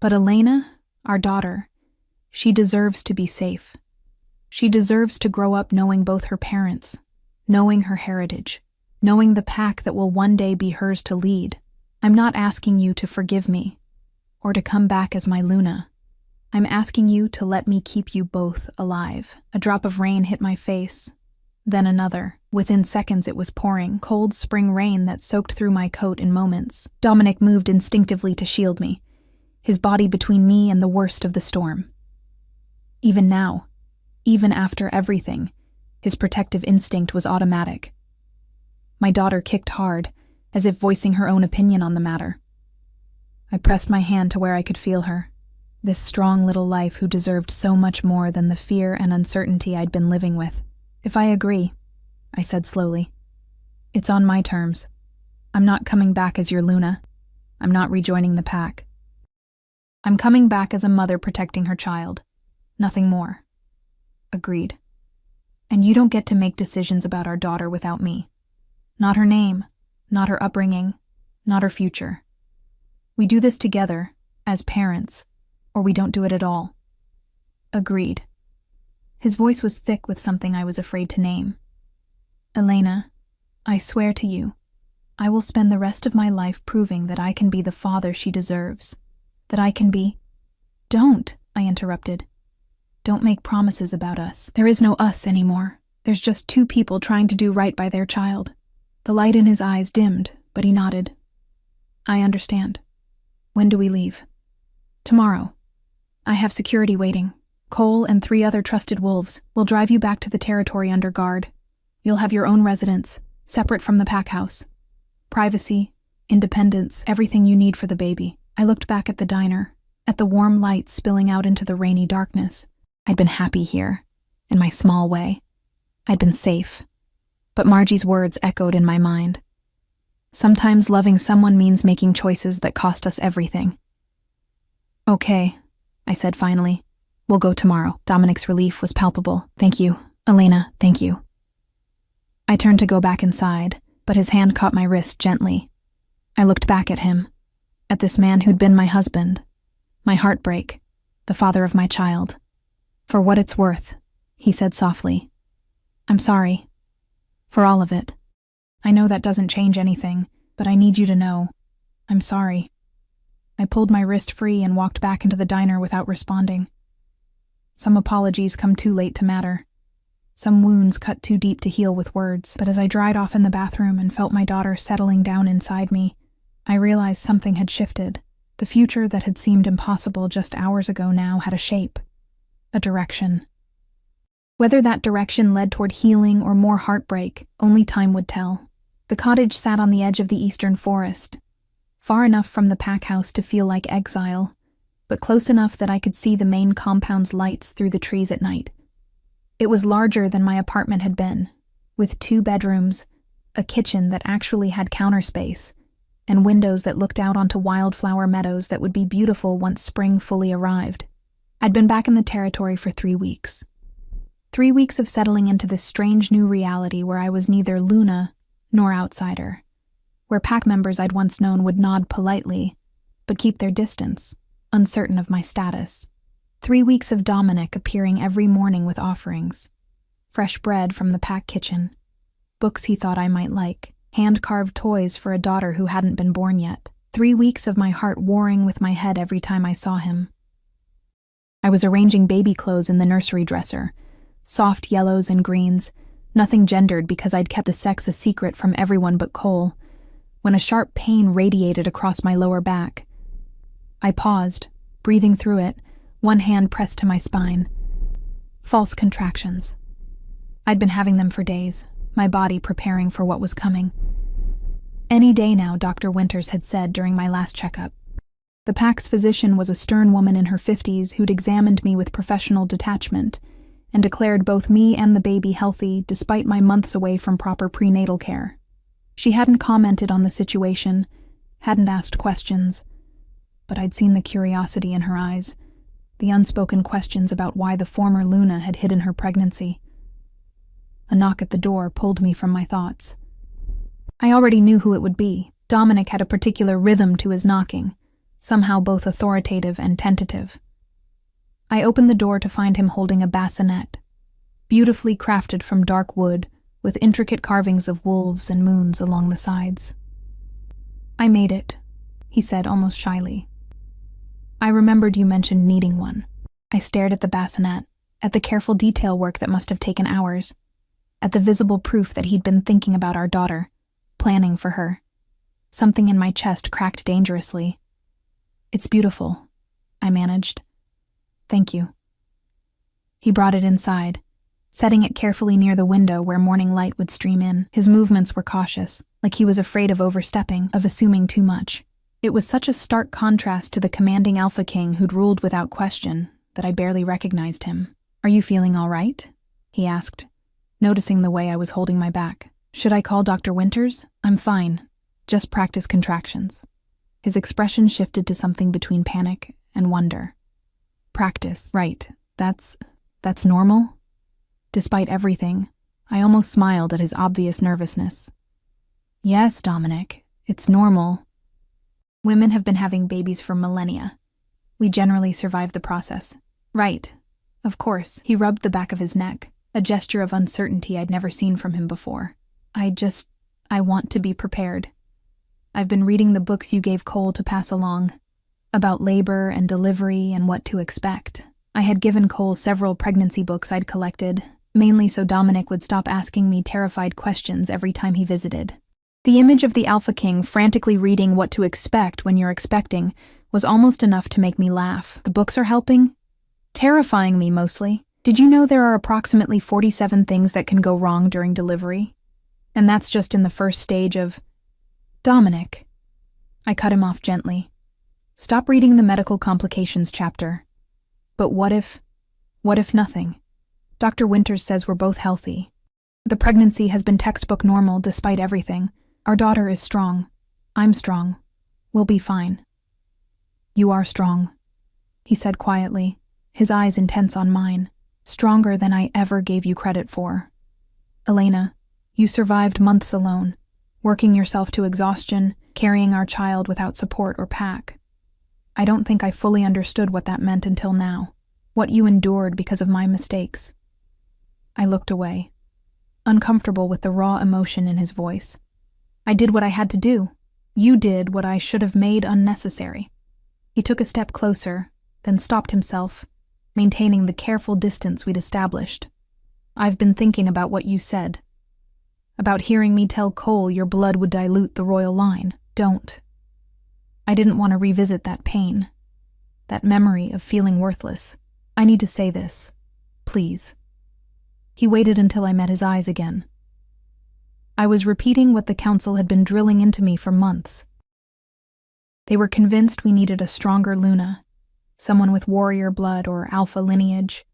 But Elena, our daughter, she deserves to be safe. She deserves to grow up knowing both her parents, knowing her heritage, knowing the pack that will one day be hers to lead. I'm not asking you to forgive me, or to come back as my Luna. I'm asking you to let me keep you both alive. A drop of rain hit my face, then another. Within seconds it was pouring, cold spring rain that soaked through my coat in moments. Dominic moved instinctively to shield me, his body between me and the worst of the storm. Even now, even after everything, his protective instinct was automatic. My daughter kicked hard, as if voicing her own opinion on the matter. I pressed my hand to where I could feel her, this strong little life who deserved so much more than the fear and uncertainty I'd been living with. If I agree, I said slowly, it's on my terms. I'm not coming back as your Luna. I'm not rejoining the pack. I'm coming back as a mother protecting her child. Nothing more. Agreed. And you don't get to make decisions about our daughter without me. Not her name, not her upbringing, not her future. We do this together, as parents, or we don't do it at all. Agreed. His voice was thick with something I was afraid to name. Elena, I swear to you, I will spend the rest of my life proving that I can be the father she deserves. That I can be... Don't, I interrupted. Don't make promises about us. There is no us anymore. There's just two people trying to do right by their child. The light in his eyes dimmed, but he nodded. I understand. When do we leave? Tomorrow. I have security waiting. Cole and 3 other trusted wolves will drive you back to the territory under guard. You'll have your own residence, separate from the pack house. Privacy, independence, everything you need for the baby. I looked back at the diner, at the warm light spilling out into the rainy darkness. I'd been happy here, in my small way. I'd been safe. But Margie's words echoed in my mind. Sometimes loving someone means making choices that cost us everything. Okay, I said finally. We'll go tomorrow. Dominic's relief was palpable. Thank you. Elena, thank you. I turned to go back inside, but his hand caught my wrist gently. I looked back at him, at this man who'd been my husband, my heartbreak, the father of my child. For what it's worth, he said softly. I'm sorry. For all of it. I know that doesn't change anything, but I need you to know. I'm sorry. I pulled my wrist free and walked back into the diner without responding. Some apologies come too late to matter. Some wounds cut too deep to heal with words, but as I dried off in the bathroom and felt my daughter settling down inside me, I realized something had shifted. The future that had seemed impossible just hours ago now had a shape, a direction. Whether that direction led toward healing or more heartbreak, only time would tell. The cottage sat on the edge of the eastern forest, far enough from the pack house to feel like exile, but close enough that I could see the main compound's lights through the trees at night. It was larger than my apartment had been, with 2 bedrooms, a kitchen that actually had counter space, and windows that looked out onto wildflower meadows that would be beautiful once spring fully arrived. I'd been back in the territory for 3 weeks. 3 weeks of settling into this strange new reality where I was neither Luna nor outsider, where pack members I'd once known would nod politely, but keep their distance, uncertain of my status. 3 weeks of Dominic appearing every morning with offerings, fresh bread from the pack kitchen, books he thought I might like, hand-carved toys for a daughter who hadn't been born yet. 3 weeks of my heart warring with my head every time I saw him. I was arranging baby clothes in the nursery dresser, soft yellows and greens, nothing gendered because I'd kept the sex a secret from everyone but Cole, when a sharp pain radiated across my lower back. I paused, breathing through it, one hand pressed to my spine. False contractions. I'd been having them for days, my body preparing for what was coming. Any day now, Dr. Winters had said during my last checkup. The pack's physician was a stern woman in her 50s who'd examined me with professional detachment and declared both me and the baby healthy despite my months away from proper prenatal care. She hadn't commented on the situation, hadn't asked questions, but I'd seen the curiosity in her eyes, the unspoken questions about why the former Luna had hidden her pregnancy. A knock at the door pulled me from my thoughts. I already knew who it would be. Dominic had a particular rhythm to his knocking, somehow both authoritative and tentative. I opened the door to find him holding a bassinet, beautifully crafted from dark wood, with intricate carvings of wolves and moons along the sides. I made it, he said almost shyly. I remembered you mentioned needing one. I stared at the bassinet, at the careful detail work that must have taken hours, at the visible proof that he'd been thinking about our daughter, planning for her. Something in my chest cracked dangerously. It's beautiful, I managed. Thank you. He brought it inside, setting it carefully near the window where morning light would stream in. His movements were cautious, like he was afraid of overstepping, of assuming too much. It was such a stark contrast to the commanding Alpha King who'd ruled without question that I barely recognized him. Are you feeling all right? He asked, noticing the way I was holding my back. Should I call Dr. Winters? I'm fine. Just practice contractions. His expression shifted to something between panic and wonder. Practice, right. That's normal? Despite everything, I almost smiled at his obvious nervousness. Yes, Dominic, it's normal. Women have been having babies for millennia. We generally survive the process. Right. Of course. He rubbed the back of his neck, a gesture of uncertainty I'd never seen from him before. I want to be prepared. I've been reading the books you gave Cole to pass along, about labor and delivery and what to expect. I had given Cole several pregnancy books I'd collected, mainly so Dominic would stop asking me terrified questions every time he visited. The image of the Alpha King frantically reading what to expect when you're expecting was almost enough to make me laugh. The books are helping? Terrifying me mostly. Did you know there are approximately 47 things that can go wrong during delivery? And that's just in the first stage of... Dominic. I cut him off gently. Stop reading the medical complications chapter. But what if nothing? Dr. Winters says we're both healthy. The pregnancy has been textbook normal despite everything. Our daughter is strong. I'm strong. We'll be fine. You are strong, he said quietly, his eyes intense on mine, stronger than I ever gave you credit for. Elena, you survived months alone, working yourself to exhaustion, carrying our child without support or pack. I don't think I fully understood what that meant until now, what you endured because of my mistakes. I looked away, uncomfortable with the raw emotion in his voice. I did what I had to do. You did what I should have made unnecessary. He took a step closer, then stopped himself, maintaining the careful distance we'd established. I've been thinking about what you said. About hearing me tell Cole your blood would dilute the royal line. Don't. I didn't want to revisit that pain, that memory of feeling worthless. I need to say this. Please. He waited until I met his eyes again. I was repeating what the council had been drilling into me for months. They were convinced we needed a stronger Luna, someone with warrior blood or alpha lineage.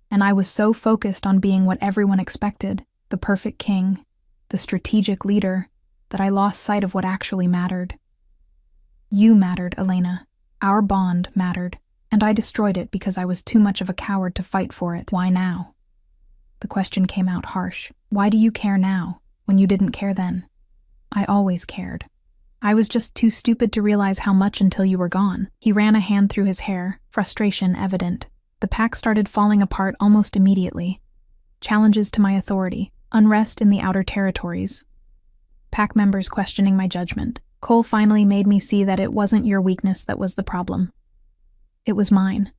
And I was so focused on being what everyone expected, the perfect king, the strategic leader, that I lost sight of what actually mattered. You mattered, Elena. Our bond mattered, and I destroyed it because I was too much of a coward to fight for it. Why now? The question came out harsh. Why do you care now, when you didn't care then? I always cared. I was just too stupid to realize how much until you were gone. He ran a hand through his hair, frustration evident. The pack started falling apart almost immediately. Challenges to my authority, unrest in the outer territories. Pack members questioning my judgment. Cole finally made me see that it wasn't your weakness that was the problem. It was mine.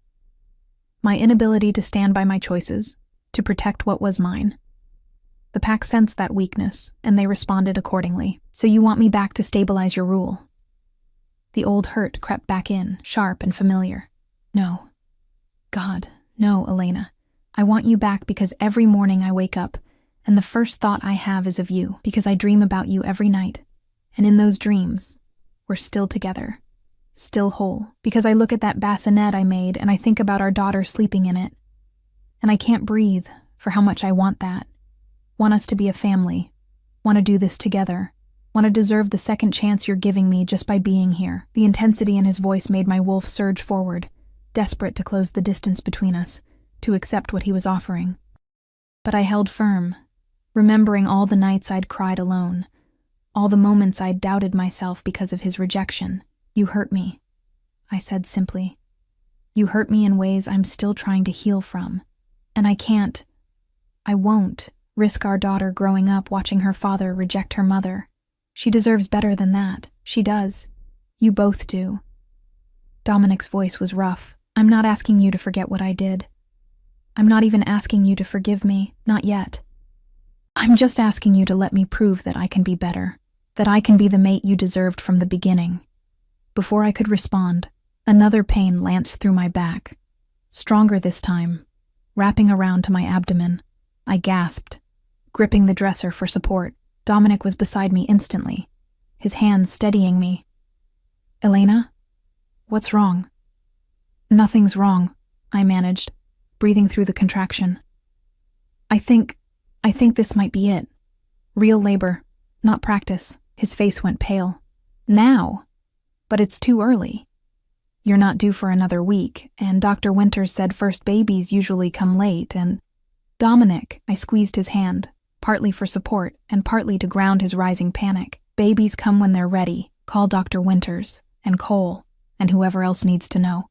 My inability to stand by my choices, to protect what was mine. The pack sensed that weakness, and they responded accordingly. So you want me back to stabilize your rule? The old hurt crept back in, sharp and familiar. No. God, no, Elena. I want you back because every morning I wake up, and the first thought I have is of you, because I dream about you every night. And in those dreams, we're still together, still whole, because I look at that bassinet I made and I think about our daughter sleeping in it. And I can't breathe for how much I want that. Want us to be a family. Want to do this together. Want to deserve the second chance you're giving me just by being here. The intensity in his voice made my wolf surge forward, desperate to close the distance between us, to accept what he was offering. But I held firm, remembering all the nights I'd cried alone, all the moments I'd doubted myself because of his rejection. You hurt me, I said simply. You hurt me in ways I'm still trying to heal from. And I won't risk our daughter growing up watching her father reject her mother. She deserves better than that. She does. You both do. Dominic's voice was rough. I'm not asking you to forget what I did. I'm not even asking you to forgive me, not yet. I'm just asking you to let me prove that I can be better, that I can be the mate you deserved from the beginning. Before I could respond, another pain lanced through my back, stronger this time, wrapping around to my abdomen. I gasped, gripping the dresser for support. Dominic was beside me instantly, his hands steadying me. Elena? What's wrong? Nothing's wrong, I managed, breathing through the contraction. I think this might be it. Real labor, not practice. His face went pale. Now? But it's too early. You're not due for another week, and Dr. Winters said first babies usually come late, and... Dominic, I squeezed his hand, partly for support and partly to ground his rising panic. Babies come when they're ready. Call Dr. Winters, and Cole, and whoever else needs to know.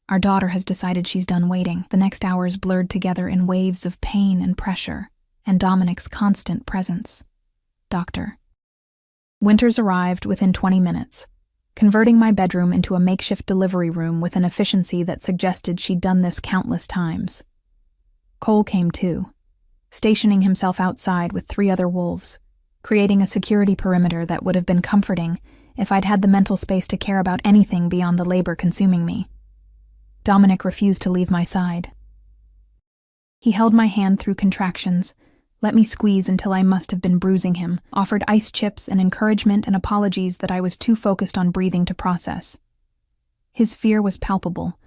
Our daughter has decided she's done waiting. The next hours blurred together in waves of pain and pressure, and Dominic's constant presence. Doctor. Winters arrived within 20 minutes, converting my bedroom into a makeshift delivery room with an efficiency that suggested she'd done this countless times. Cole came too, stationing himself outside with 3 other wolves, creating a security perimeter that would have been comforting if I'd had the mental space to care about anything beyond the labor consuming me. Dominic refused to leave my side. He held my hand through contractions, let me squeeze until I must have been bruising him, offered ice chips and encouragement and apologies that I was too focused on breathing to process. His fear was palpable.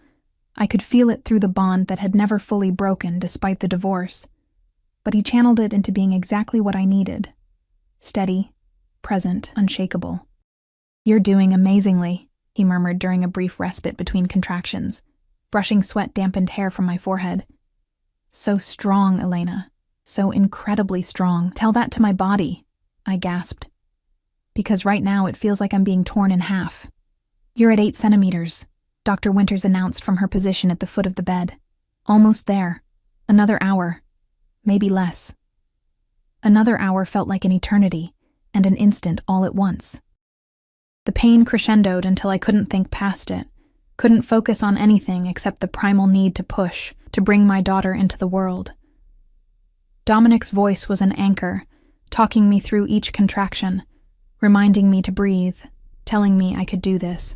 I could feel it through the bond that had never fully broken despite the divorce, but he channeled it into being exactly what I needed. Steady, present, unshakable. "You're doing amazingly," he murmured during a brief respite between contractions, brushing sweat-dampened hair from my forehead. "So strong, Elena. So incredibly strong. Tell that to my body," I gasped. "Because right now it feels like I'm being torn in half." "You're at 8 centimeters, Dr. Winters announced from her position at the foot of the bed. "Almost there. Another hour. Maybe less." Another hour felt like an eternity, and an instant all at once. The pain crescendoed until I couldn't think past it, couldn't focus on anything except the primal need to push, to bring my daughter into the world. Dominic's voice was an anchor, talking me through each contraction, reminding me to breathe, telling me I could do this.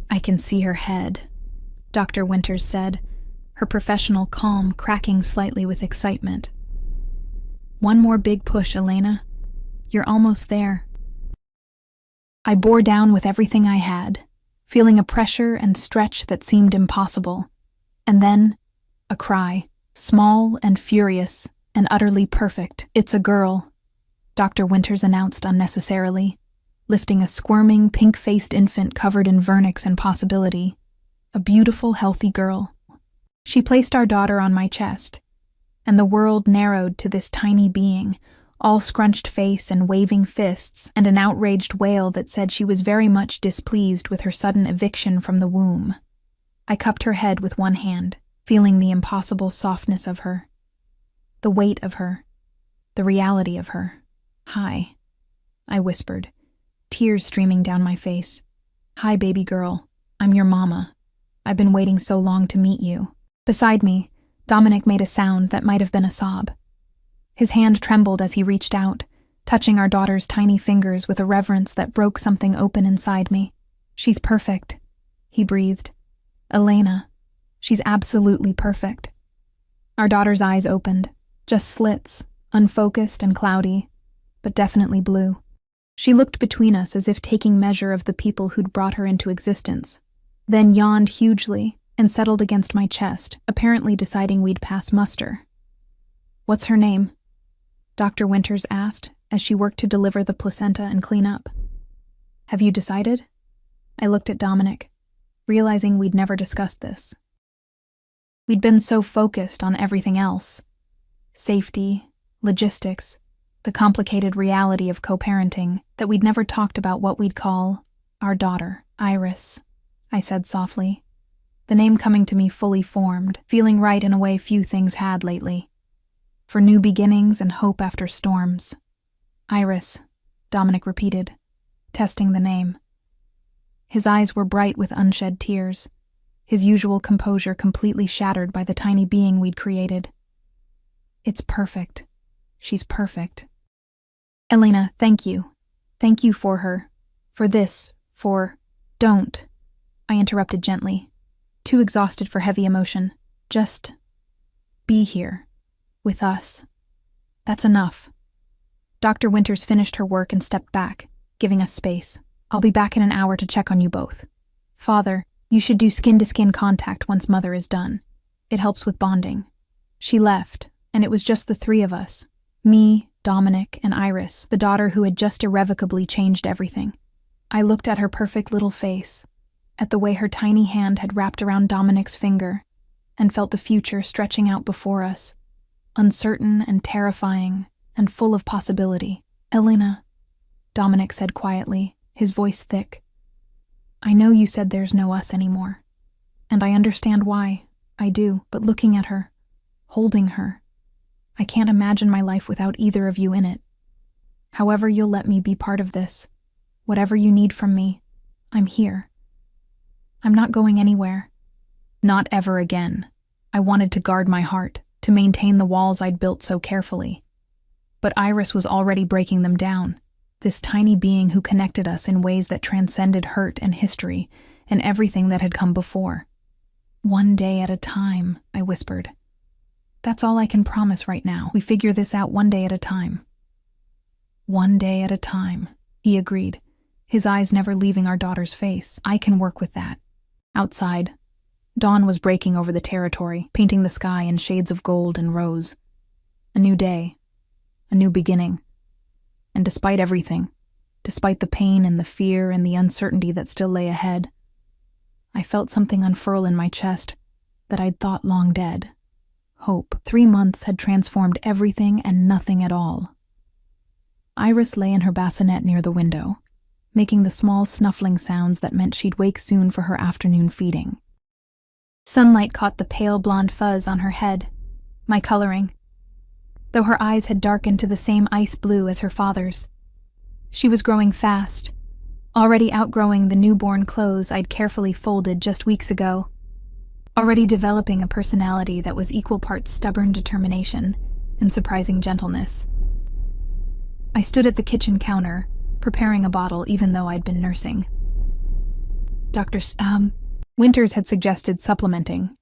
"I can see her head," Dr. Winters said, her professional calm cracking slightly with excitement. "One more big push, Elena. You're almost there." I bore down with everything I had, feeling a pressure and stretch that seemed impossible. And then, a cry, small and furious and utterly perfect. "It's a girl," Dr. Winters announced unnecessarily, lifting a squirming, pink-faced infant covered in vernix and possibility. A beautiful, healthy girl. She placed our daughter on my chest, and the world narrowed to this tiny being, all scrunched face and waving fists, and an outraged wail that said she was very much displeased with her sudden eviction from the womb. I cupped her head with one hand, feeling the impossible softness of her, the weight of her, the reality of her. "Hi," I whispered, tears streaming down my face. "Hi, baby girl. I'm your mama. I've been waiting so long to meet you." Beside me, Dominic made a sound that might have been a sob. His hand trembled as he reached out, touching our daughter's tiny fingers with a reverence that broke something open inside me. "She's perfect," he breathed. "Elena, she's absolutely perfect." Our daughter's eyes opened, just slits, unfocused and cloudy, but definitely blue. She looked between us as if taking measure of the people who'd brought her into existence, then yawned hugely and settled against my chest, apparently deciding we'd pass muster. "What's her name?" Dr. Winters asked as she worked to deliver the placenta and clean up. "Have you decided?" I looked at Dominic, realizing we'd never discussed this. We'd been so focused on everything else. Safety, logistics, the complicated reality of co-parenting, that we'd never talked about what we'd call our daughter, Iris, I said softly, the name coming to me fully formed, feeling right in a way few things had lately. For new beginnings and hope after storms. "Iris," Dominic repeated, testing the name. His eyes were bright with unshed tears, his usual composure completely shattered by the tiny being we'd created. "It's perfect. She's perfect." "Elena, thank you. Thank you for her. For this. For—" "Don't," I interrupted gently, too exhausted for heavy emotion. "Just be here. With us. That's enough." Dr. Winters finished her work and stepped back, giving us space. "I'll be back in an hour to check on you both. Father, you should do skin-to-skin contact once Mother is done. It helps with bonding." She left, and it was just the three of us. Me, Dominic, and Iris, the daughter who had just irrevocably changed everything. I looked at her perfect little face, at the way her tiny hand had wrapped around Dominic's finger, and felt the future stretching out before us, uncertain and terrifying and full of possibility. "Elena," Dominic said quietly, his voice thick, "I know you said there's no us anymore, and I understand why, I do, but looking at her, holding her, I can't imagine my life without either of you in it. However you'll let me be part of this, whatever you need from me, I'm here. I'm not going anywhere. Not ever again." I wanted to guard my heart, to maintain the walls I'd built so carefully. But Iris was already breaking them down, this tiny being who connected us in ways that transcended hurt and history and everything that had come before. "One day at a time," I whispered. "That's all I can promise right now. We figure this out one day at a time." "One day at a time," he agreed, his eyes never leaving our daughter's face. "I can work with that." Outside, dawn was breaking over the territory, painting the sky in shades of gold and rose. A new day, a new beginning. And despite everything, despite the pain and the fear and the uncertainty that still lay ahead, I felt something unfurl in my chest that I'd thought long dead. Hope. 3 months had transformed everything and nothing at all. Iris lay in her bassinet near the window, making the small snuffling sounds that meant she'd wake soon for her afternoon feeding. Sunlight caught the pale blonde fuzz on her head, my coloring, though her eyes had darkened to the same ice blue as her father's. She was growing fast, already outgrowing the newborn clothes I'd carefully folded just weeks ago, already developing a personality that was equal parts stubborn determination and surprising gentleness. I stood at the kitchen counter, preparing a bottle even though I'd been nursing. Winters had suggested supplementing.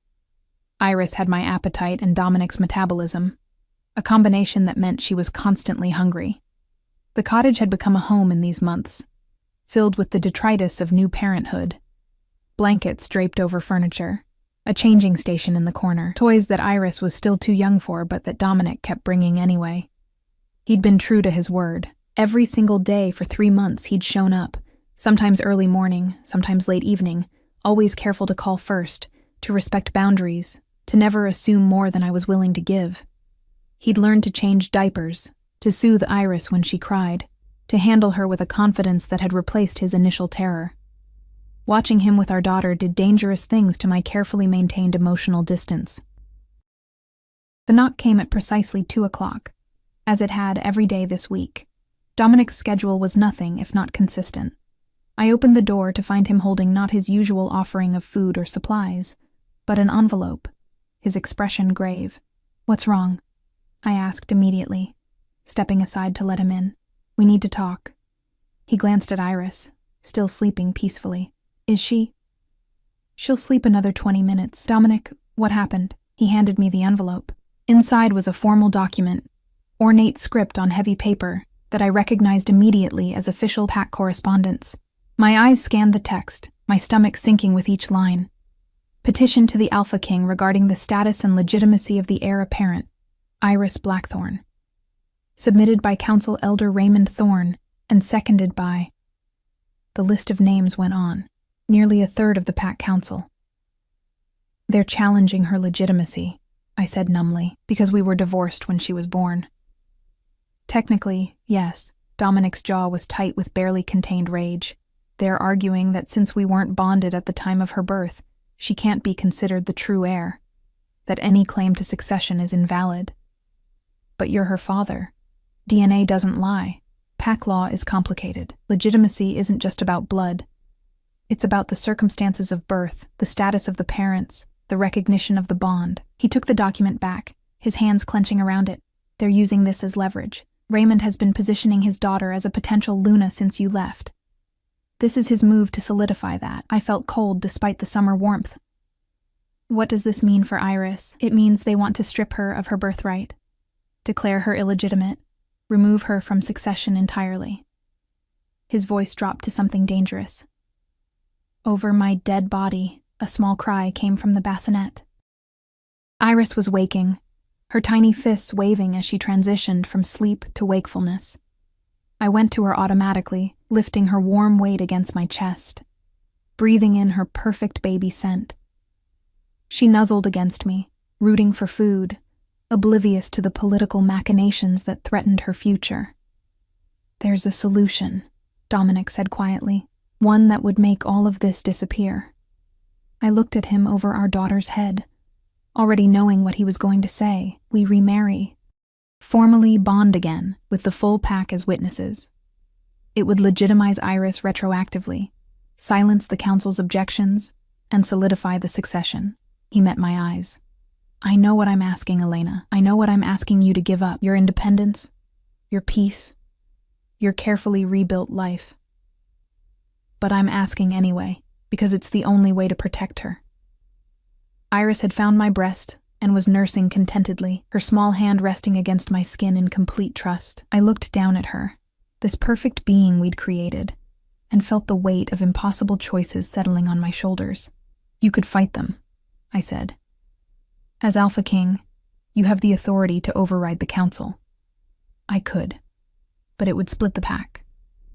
Iris had my appetite and Dominic's metabolism, a combination that meant she was constantly hungry. The cottage had become a home in these months, filled with the detritus of new parenthood. Blankets draped over furniture, a changing station in the corner, toys that Iris was still too young for but that Dominic kept bringing anyway. He'd been true to his word. Every single day for 3 months he'd shown up, sometimes early morning, sometimes late evening, always careful to call first, to respect boundaries, to never assume more than I was willing to give. He'd learned to change diapers, to soothe Iris when she cried, to handle her with a confidence that had replaced his initial terror. Watching him with our daughter did dangerous things to my carefully maintained emotional distance. The knock came at precisely 2 o'clock, as it had every day this week. Dominic's schedule was nothing if not consistent. I opened the door to find him holding not his usual offering of food or supplies, but an envelope, his expression grave. "What's wrong?" I asked immediately, stepping aside to let him in. "We need to talk." He glanced at Iris, still sleeping peacefully. "Is she?" "She'll sleep another 20 minutes. Dominic, what happened?" He handed me the envelope. Inside was a formal document, ornate script on heavy paper that I recognized immediately as official pack correspondence. My eyes scanned the text, my stomach sinking with each line. Petition to the Alpha King regarding the status and legitimacy of the heir apparent, Iris Blackthorne. Submitted by Council Elder Raymond Thorne and seconded by... The list of names went on, nearly a third of the pack council. "They're challenging her legitimacy," I said numbly, because we were divorced when she was born. Technically, yes, Dominic's jaw was tight with barely contained rage. They're arguing that since we weren't bonded at the time of her birth, she can't be considered the true heir, that any claim to succession is invalid. But you're her father. DNA doesn't lie. Pack law is complicated. Legitimacy isn't just about blood. It's about the circumstances of birth, the status of the parents, the recognition of the bond. He took the document back, his hands clenching around it. "They're using this as leverage. Raymond has been positioning his daughter as a potential Luna since you left. This is his move to solidify that." I felt cold despite the summer warmth. "What does this mean for Iris?" "It means they want to strip her of her birthright, declare her illegitimate, remove her from succession entirely." His voice dropped to something dangerous. "Over my dead body," a small cry came from the bassinet. Iris was waking, her tiny fists waving as she transitioned from sleep to wakefulness. I went to her automatically, lifting her warm weight against my chest, breathing in her perfect baby scent. She nuzzled against me, rooting for food, oblivious to the political machinations that threatened her future. "There's a solution," Dominic said quietly, "one that would make all of this disappear." I looked at him over our daughter's head, already knowing what he was going to say. "We remarry. Formally bond again, with the full pack as witnesses. It would legitimize Iris retroactively, silence the council's objections, and solidify the succession." He met my eyes. "I know what I'm asking, Elena. I know what I'm asking you to give up. Your independence, your peace, your carefully rebuilt life. But I'm asking anyway, because it's the only way to protect her. Iris had found my breast and was nursing contentedly, her small hand resting against my skin in complete trust. I looked down at her, this perfect being we'd created, and felt the weight of impossible choices settling on my shoulders. You could fight them, I said. As Alpha King, you have the authority to override the council. I could, but it would split the pack,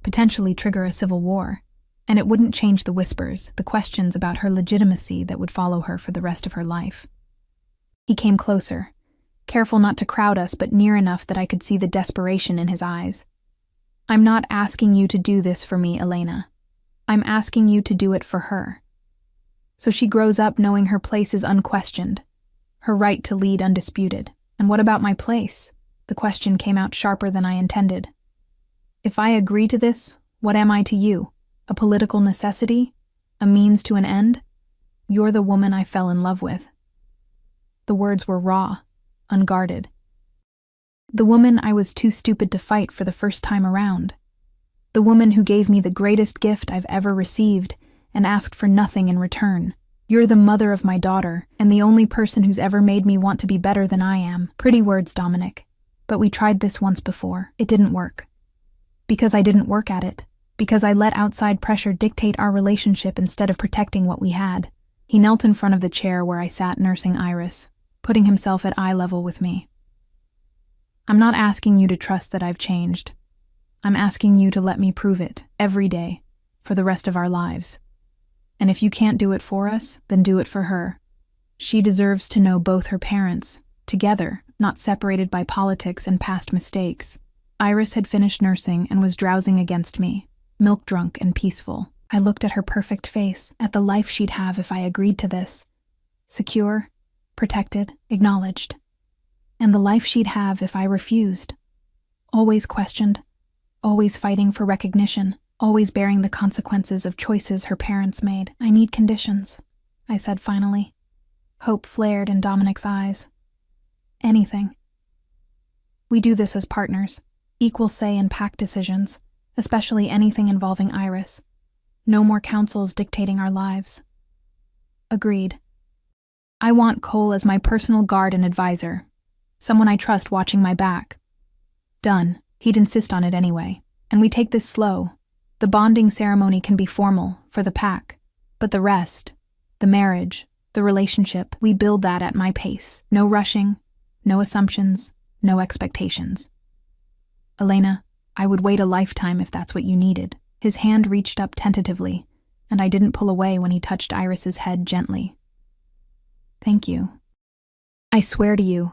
potentially trigger a civil war, and it wouldn't change the whispers, the questions about her legitimacy that would follow her for the rest of her life. He came closer, careful not to crowd us, but near enough that I could see the desperation in his eyes. I'm not asking you to do this for me, Elena. I'm asking you to do it for her. So she grows up knowing her place is unquestioned, her right to lead undisputed. And what about my place? The question came out sharper than I intended. If I agree to this, what am I to you? A political necessity? A means to an end? You're the woman I fell in love with. The words were raw, unguarded. The woman I was too stupid to fight for the first time around. The woman who gave me the greatest gift I've ever received and asked for nothing in return. You're the mother of my daughter, and the only person who's ever made me want to be better than I am. Pretty words, Dominic. But we tried this once before. It didn't work. Because I didn't work at it. Because I let outside pressure dictate our relationship instead of protecting what we had. He knelt in front of the chair where I sat nursing Iris, putting himself at eye level with me. I'm not asking you to trust that I've changed. I'm asking you to let me prove it, every day, for the rest of our lives. And if you can't do it for us, then do it for her. She deserves to know both her parents, together, not separated by politics and past mistakes. Iris had finished nursing and was drowsing against me, milk-drunk and peaceful. I looked at her perfect face, at the life she'd have if I agreed to this. Secure, protected, acknowledged. And the life she'd have if I refused. Always questioned, always fighting for recognition, always bearing the consequences of choices her parents made. I need conditions, I said finally. Hope flared in Dominic's eyes. Anything. We do this as partners, equal say in pack decisions, especially anything involving Iris. No more councils dictating our lives. Agreed. I want Cole as my personal guard and advisor, someone I trust watching my back. Done. He'd insist on it anyway. And we take this slow. The bonding ceremony can be formal, for the pack. But the rest, the marriage, the relationship, we build that at my pace. No rushing, no assumptions, no expectations. Elena, I would wait a lifetime if that's what you needed. His hand reached up tentatively, and I didn't pull away when he touched Iris's head gently. Thank you. I swear to you,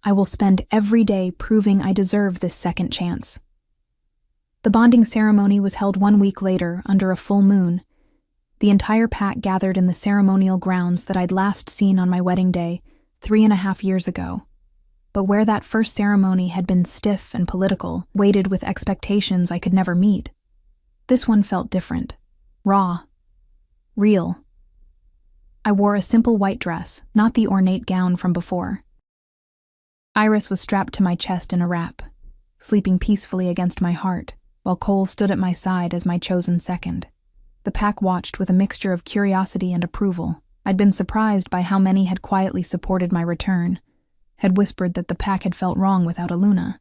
I will spend every day proving I deserve this second chance. The bonding ceremony was held 1 week later, under a full moon. The entire pack gathered in the ceremonial grounds that I'd last seen on my wedding day, 3.5 years ago. But where that first ceremony had been stiff and political, weighted with expectations I could never meet, this one felt different, raw, real. I wore a simple white dress, not the ornate gown from before. Iris was strapped to my chest in a wrap, sleeping peacefully against my heart, while Cole stood at my side as my chosen second. The pack watched with a mixture of curiosity and approval. I'd been surprised by how many had quietly supported my return, had whispered that the pack had felt wrong without Aluna,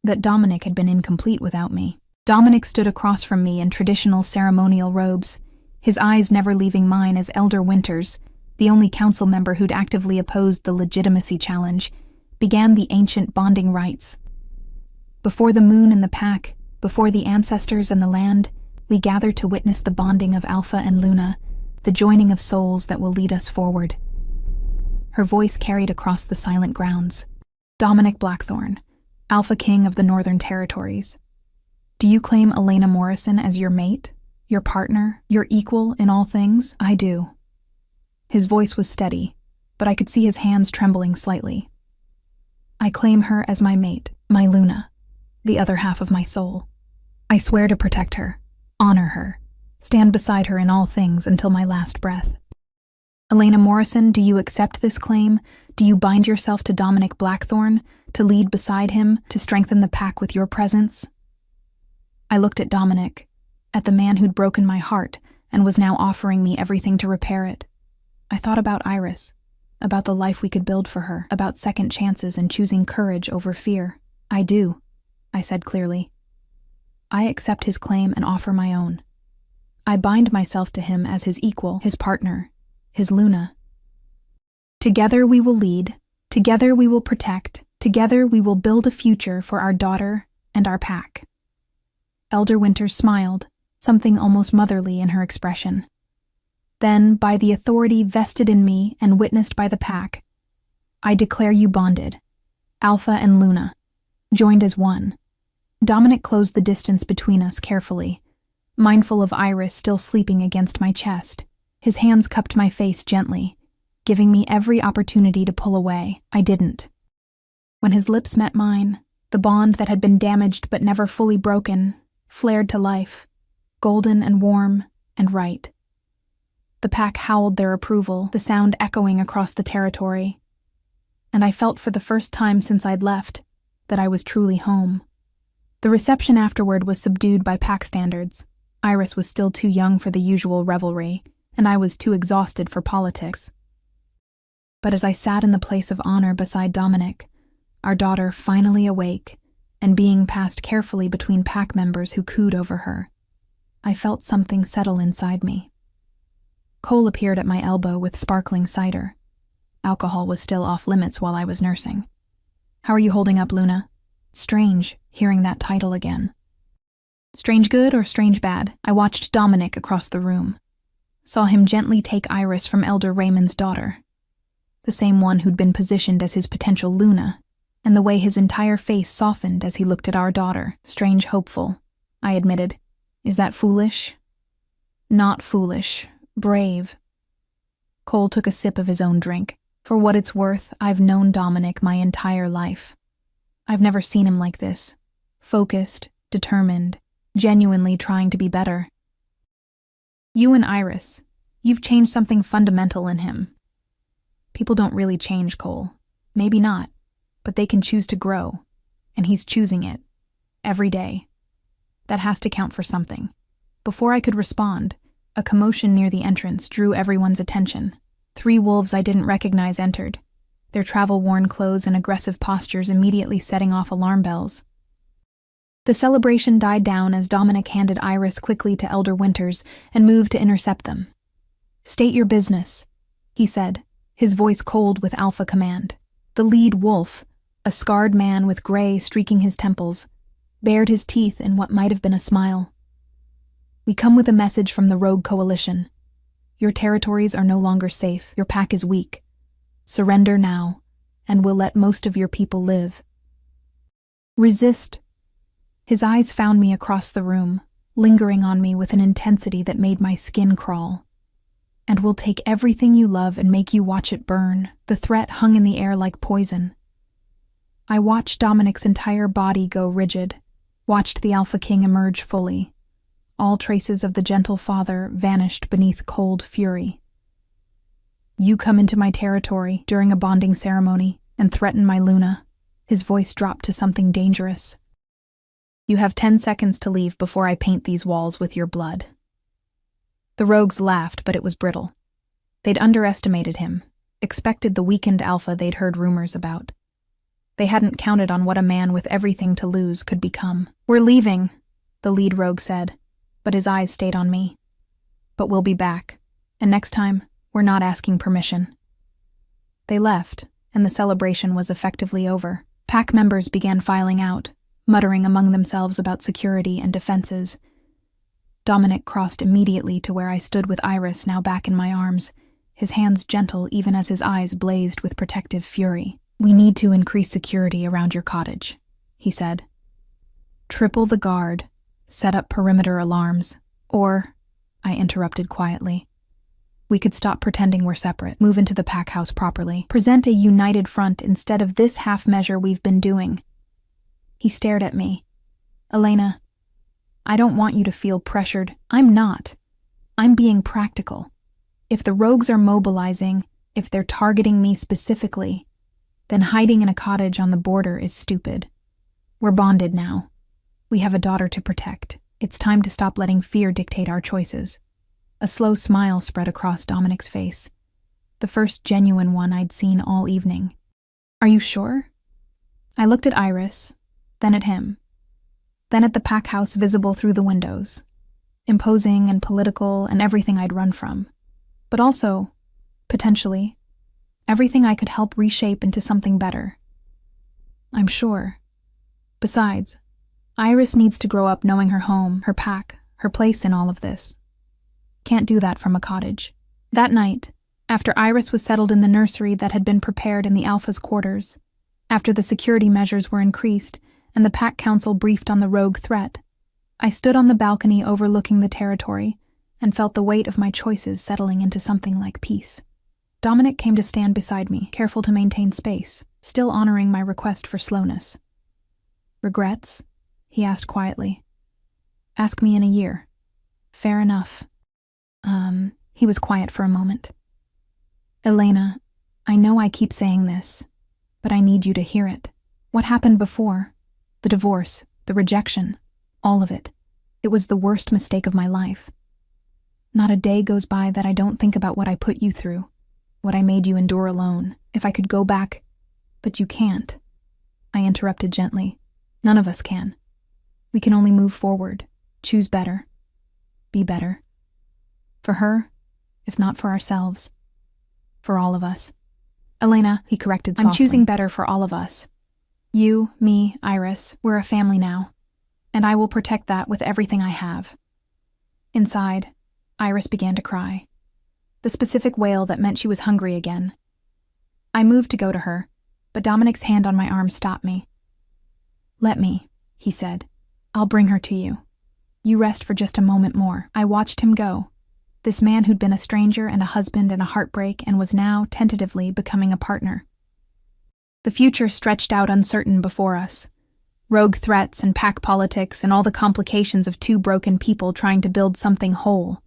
that Dominic had been incomplete without me. Dominic stood across from me in traditional ceremonial robes, his eyes never leaving mine as Elder Winters, the only council member who'd actively opposed the legitimacy challenge, began the ancient bonding rites. Before the moon and the pack, before the ancestors and the land, we gather to witness the bonding of Alpha and Luna, the joining of souls that will lead us forward. Her voice carried across the silent grounds. Dominic Blackthorne, Alpha King of the Northern Territories. Do you claim Elena Morrison as your mate, your partner, your equal in all things? I do. His voice was steady, but I could see his hands trembling slightly. I claim her as my mate, my Luna, the other half of my soul. I swear to protect her, honor her, stand beside her in all things until my last breath. Elena Morrison, do you accept this claim? Do you bind yourself to Dominic Blackthorne, to lead beside him, to strengthen the pack with your presence? I looked at Dominic, at the man who'd broken my heart and was now offering me everything to repair it. I thought about Iris, about the life we could build for her, about second chances and choosing courage over fear. I do, I said clearly. I accept his claim and offer my own. I bind myself to him as his equal, his partner, his Luna. Together we will lead, together we will protect, together we will build a future for our daughter and our pack. Elder Winters smiled, something almost motherly in her expression. Then, by the authority vested in me and witnessed by the pack, I declare you bonded, Alpha and Luna, joined as one. Dominic closed the distance between us carefully, mindful of Iris still sleeping against my chest. His hands cupped my face gently, giving me every opportunity to pull away. I didn't. When his lips met mine, the bond that had been damaged but never fully broken flared to life, golden and warm and right. The pack howled their approval, the sound echoing across the territory, and I felt for the first time since I'd left that I was truly home. The reception afterward was subdued by pack standards. Iris was still too young for the usual revelry, and I was too exhausted for politics. But as I sat in the place of honor beside Dominic, our daughter finally awake and being passed carefully between pack members who cooed over her, I felt something settle inside me. Cole appeared at my elbow with sparkling cider. Alcohol was still off limits while I was nursing. How are you holding up, Luna? Strange, hearing that title again. Strange good or strange bad? I watched Dominic across the room. Saw him gently take Iris from Elder Raymond's daughter, the same one who'd been positioned as his potential Luna, and the way his entire face softened as he looked at our daughter. Strange hopeful, I admitted. Is that foolish? Not foolish. Brave. Cole took a sip of his own drink. For what it's worth, I've known Dominic my entire life. I've never seen him like this. Focused, determined, genuinely trying to be better. You and Iris, you've changed something fundamental in him. People don't really change, Cole. Maybe not, but they can choose to grow, and he's choosing it. Every day. That has to count for something. Before I could respond, a commotion near the entrance drew everyone's attention. 3 wolves I didn't recognize entered, their travel-worn clothes and aggressive postures immediately setting off alarm bells. The celebration died down as Dominic handed Iris quickly to Elder Winters and moved to intercept them. State your business, he said, his voice cold with alpha command. The lead wolf, a scarred man with gray streaking his temples, bared his teeth in what might have been a smile. We come with a message from the Rogue Coalition. Your territories are no longer safe. Your pack is weak. Surrender now, and we'll let most of your people live. Resist. His eyes found me across the room, lingering on me with an intensity that made my skin crawl. And we'll take everything you love and make you watch it burn. The threat hung in the air like poison. I watched Dominic's entire body go rigid, watched the Alpha King emerge fully. All traces of the gentle father vanished beneath cold fury. You come into my territory during a bonding ceremony and threaten my Luna. His voice dropped to something dangerous. You have 10 seconds to leave before I paint these walls with your blood. The rogues laughed, but it was brittle. They'd underestimated him, expected the weakened alpha they'd heard rumors about. They hadn't counted on what a man with everything to lose could become. We're leaving, the lead rogue said, but his eyes stayed on me. But we'll be back, and next time, we're not asking permission. They left, and the celebration was effectively over. Pack members began filing out, muttering among themselves about security and defenses. Dominic crossed immediately to where I stood with Iris now back in my arms, his hands gentle even as his eyes blazed with protective fury. We need to increase security around your cottage, he said. Triple the guard, set up perimeter alarms, or, I interrupted quietly, we could stop pretending we're separate, move into the pack house properly, present a united front instead of this half measure we've been doing. He stared at me. Elena, I don't want you to feel pressured. I'm not. I'm being practical. If the rogues are mobilizing, if they're targeting me specifically, then hiding in a cottage on the border is stupid. We're bonded now. We have a daughter to protect. It's time to stop letting fear dictate our choices. A slow smile spread across Dominic's face, the first genuine one I'd seen all evening. Are you sure? I looked at Iris, then at him, then at the pack house visible through the windows, imposing and political and everything I'd run from, but also, potentially, everything I could help reshape into something better. I'm sure. Besides, Iris needs to grow up knowing her home, her pack, her place in all of this. Can't do that from a cottage. That night, after Iris was settled in the nursery that had been prepared in the Alpha's quarters, after the security measures were increased and the pack council briefed on the rogue threat, I stood on the balcony overlooking the territory and felt the weight of my choices settling into something like peace. Dominic came to stand beside me, careful to maintain space, still honoring my request for slowness. Regrets? He asked quietly. Ask me in a year. Fair enough. He was quiet for a moment. Elena, I know I keep saying this, but I need you to hear it. What happened before? The divorce, the rejection, all of it. It was the worst mistake of my life. Not a day goes by that I don't think about what I put you through, what I made you endure alone. If I could go back, but you can't. I interrupted gently. None of us can. We can only move forward, choose better, be better. For her, if not for ourselves. For all of us. Elena, he corrected softly. I'm choosing better for all of us. You, me, Iris, we're a family now. And I will protect that with everything I have. Inside, Iris began to cry. The specific wail that meant she was hungry again. I moved to go to her, but Dominic's hand on my arm stopped me. Let me, he said. I'll bring her to you. You rest for just a moment more. I watched him go. This man who'd been a stranger and a husband and a heartbreak and was now, tentatively, becoming a partner. The future stretched out uncertain before us. Rogue threats and pack politics and all the complications of two broken people trying to build something whole.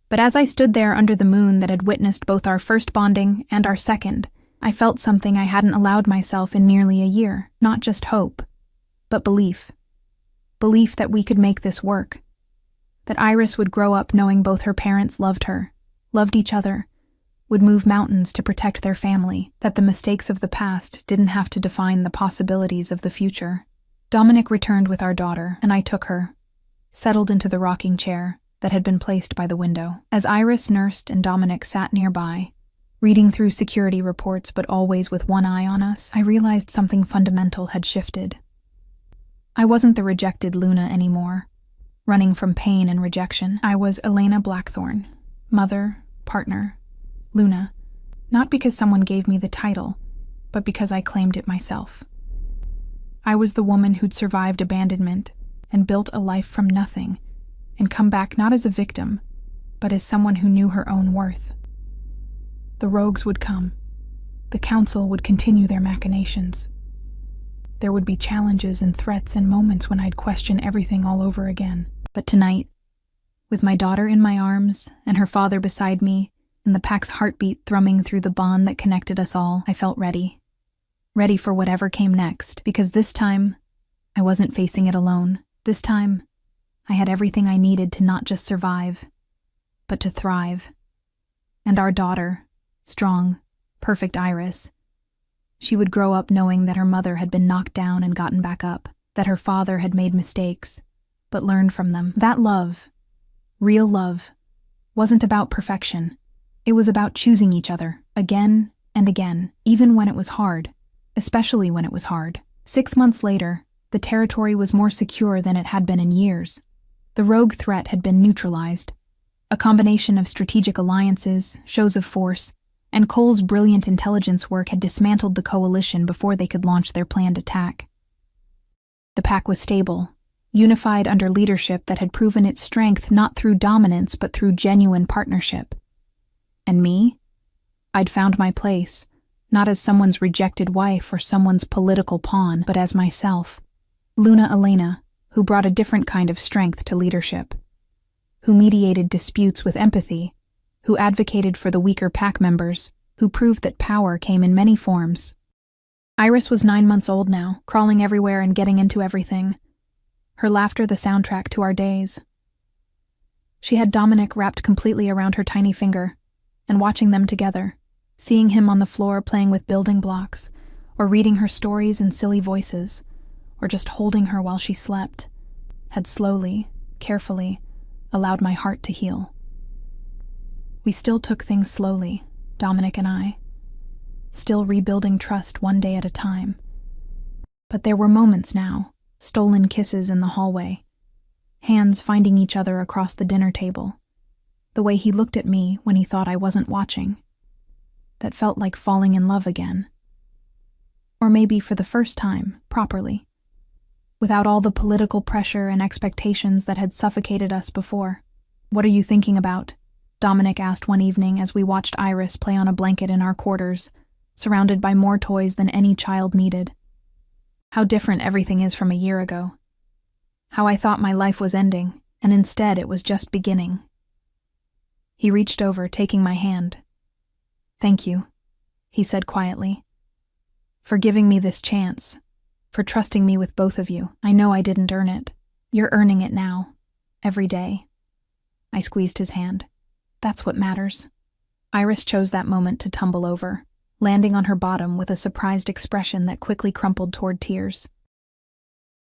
But as I stood there under the moon that had witnessed both our first bonding and our second, I felt something I hadn't allowed myself in nearly a year. Not just hope, but belief. Belief that we could make this work. That Iris would grow up knowing both her parents loved her, loved each other, would move mountains to protect their family, that the mistakes of the past didn't have to define the possibilities of the future. Dominic returned with our daughter, and I took her, settled into the rocking chair that had been placed by the window. As Iris nursed and Dominic sat nearby, reading through security reports but always with one eye on us, I realized something fundamental had shifted. I wasn't the rejected Luna anymore, running from pain and rejection. I was Elena Blackthorne, mother, partner, Luna, not because someone gave me the title, but because I claimed it myself. I was the woman who'd survived abandonment and built a life from nothing, and come back not as a victim, but as someone who knew her own worth. The rogues would come. The council would continue their machinations. There would be challenges and threats and moments when I'd question everything all over again. But tonight, with my daughter in my arms and her father beside me, and the pack's heartbeat thrumming through the bond that connected us all, I felt ready. Ready for whatever came next, because this time, I wasn't facing it alone. This time, I had everything I needed to not just survive, but to thrive. And our daughter, strong, perfect Iris, she would grow up knowing that her mother had been knocked down and gotten back up, that her father had made mistakes, but learned from them. That love, real love, wasn't about perfection. It was about choosing each other, again and again, even when it was hard, especially when it was hard. 6 months later, the territory was more secure than it had been in years. The rogue threat had been neutralized. A combination of strategic alliances, shows of force, and Cole's brilliant intelligence work had dismantled the coalition before they could launch their planned attack. The pack was stable, unified under leadership that had proven its strength not through dominance but through genuine partnership. And me? I'd found my place, not as someone's rejected wife or someone's political pawn, but as myself. Luna Elena, who brought a different kind of strength to leadership, who mediated disputes with empathy, who advocated for the weaker pack members, who proved that power came in many forms. Iris was 9 months old now, crawling everywhere and getting into everything. Her laughter the soundtrack to our days. She had Dominic wrapped completely around her tiny finger, and watching them together, seeing him on the floor playing with building blocks, or reading her stories in silly voices, or just holding her while she slept, had slowly, carefully, allowed my heart to heal. We still took things slowly, Dominic and I, still rebuilding trust one day at a time. But there were moments now, stolen kisses in the hallway, hands finding each other across the dinner table, the way he looked at me when he thought I wasn't watching, that felt like falling in love again. Or maybe for the first time, properly, without all the political pressure and expectations that had suffocated us before. "What are you thinking about?" Dominic asked one evening as we watched Iris play on a blanket in our quarters, surrounded by more toys than any child needed. How different everything is from a year ago. How I thought my life was ending, and instead it was just beginning. He reached over, taking my hand. "Thank you," he said quietly, "for giving me this chance, for trusting me with both of you. I know I didn't earn it. You're earning it now, every day." I squeezed his hand. That's what matters. Iris chose that moment to tumble over, landing on her bottom with a surprised expression that quickly crumpled toward tears.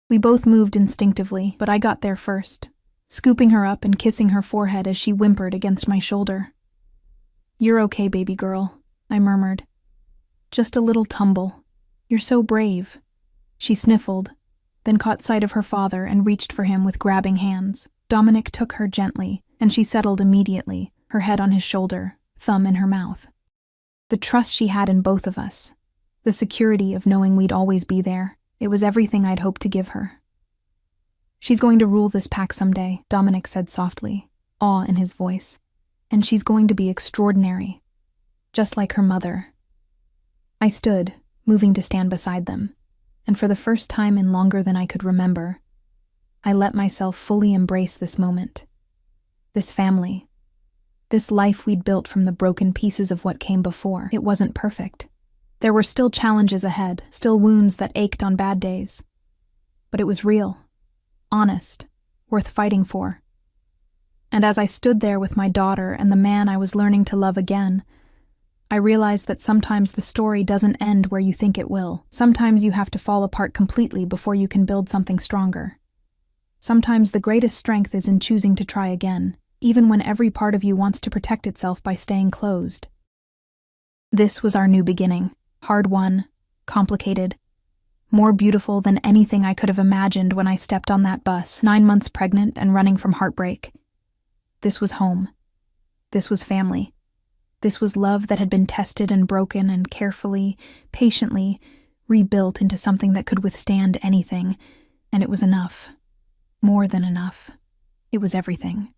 We both moved instinctively, but I got there first, scooping her up and kissing her forehead as she whimpered against my shoulder. "You're okay, baby girl," I murmured. "Just a little tumble. You're so brave." She sniffled, then caught sight of her father and reached for him with grabbing hands. Dominic took her gently, and she settled immediately, her head on his shoulder, thumb in her mouth. The trust she had in both of us, the security of knowing we'd always be there, it was everything I'd hoped to give her. "She's going to rule this pack someday," Dominic said softly, awe in his voice. "And she's going to be extraordinary, just like her mother." I stood, moving to stand beside them, and for the first time in longer than I could remember, I let myself fully embrace this moment, this family, this life we'd built from the broken pieces of what came before. It wasn't perfect. There were still challenges ahead, still wounds that ached on bad days. But it was real, honest, worth fighting for. And as I stood there with my daughter and the man I was learning to love again, I realized that sometimes the story doesn't end where you think it will. Sometimes you have to fall apart completely before you can build something stronger. Sometimes the greatest strength is in choosing to try again, even when every part of you wants to protect itself by staying closed. This was our new beginning, hard-won, complicated, more beautiful than anything I could have imagined when I stepped on that bus, 9 months pregnant and running from heartbreak. This was home. This was family. This was love that had been tested and broken and carefully, patiently rebuilt into something that could withstand anything, and it was enough. More than enough. It was everything.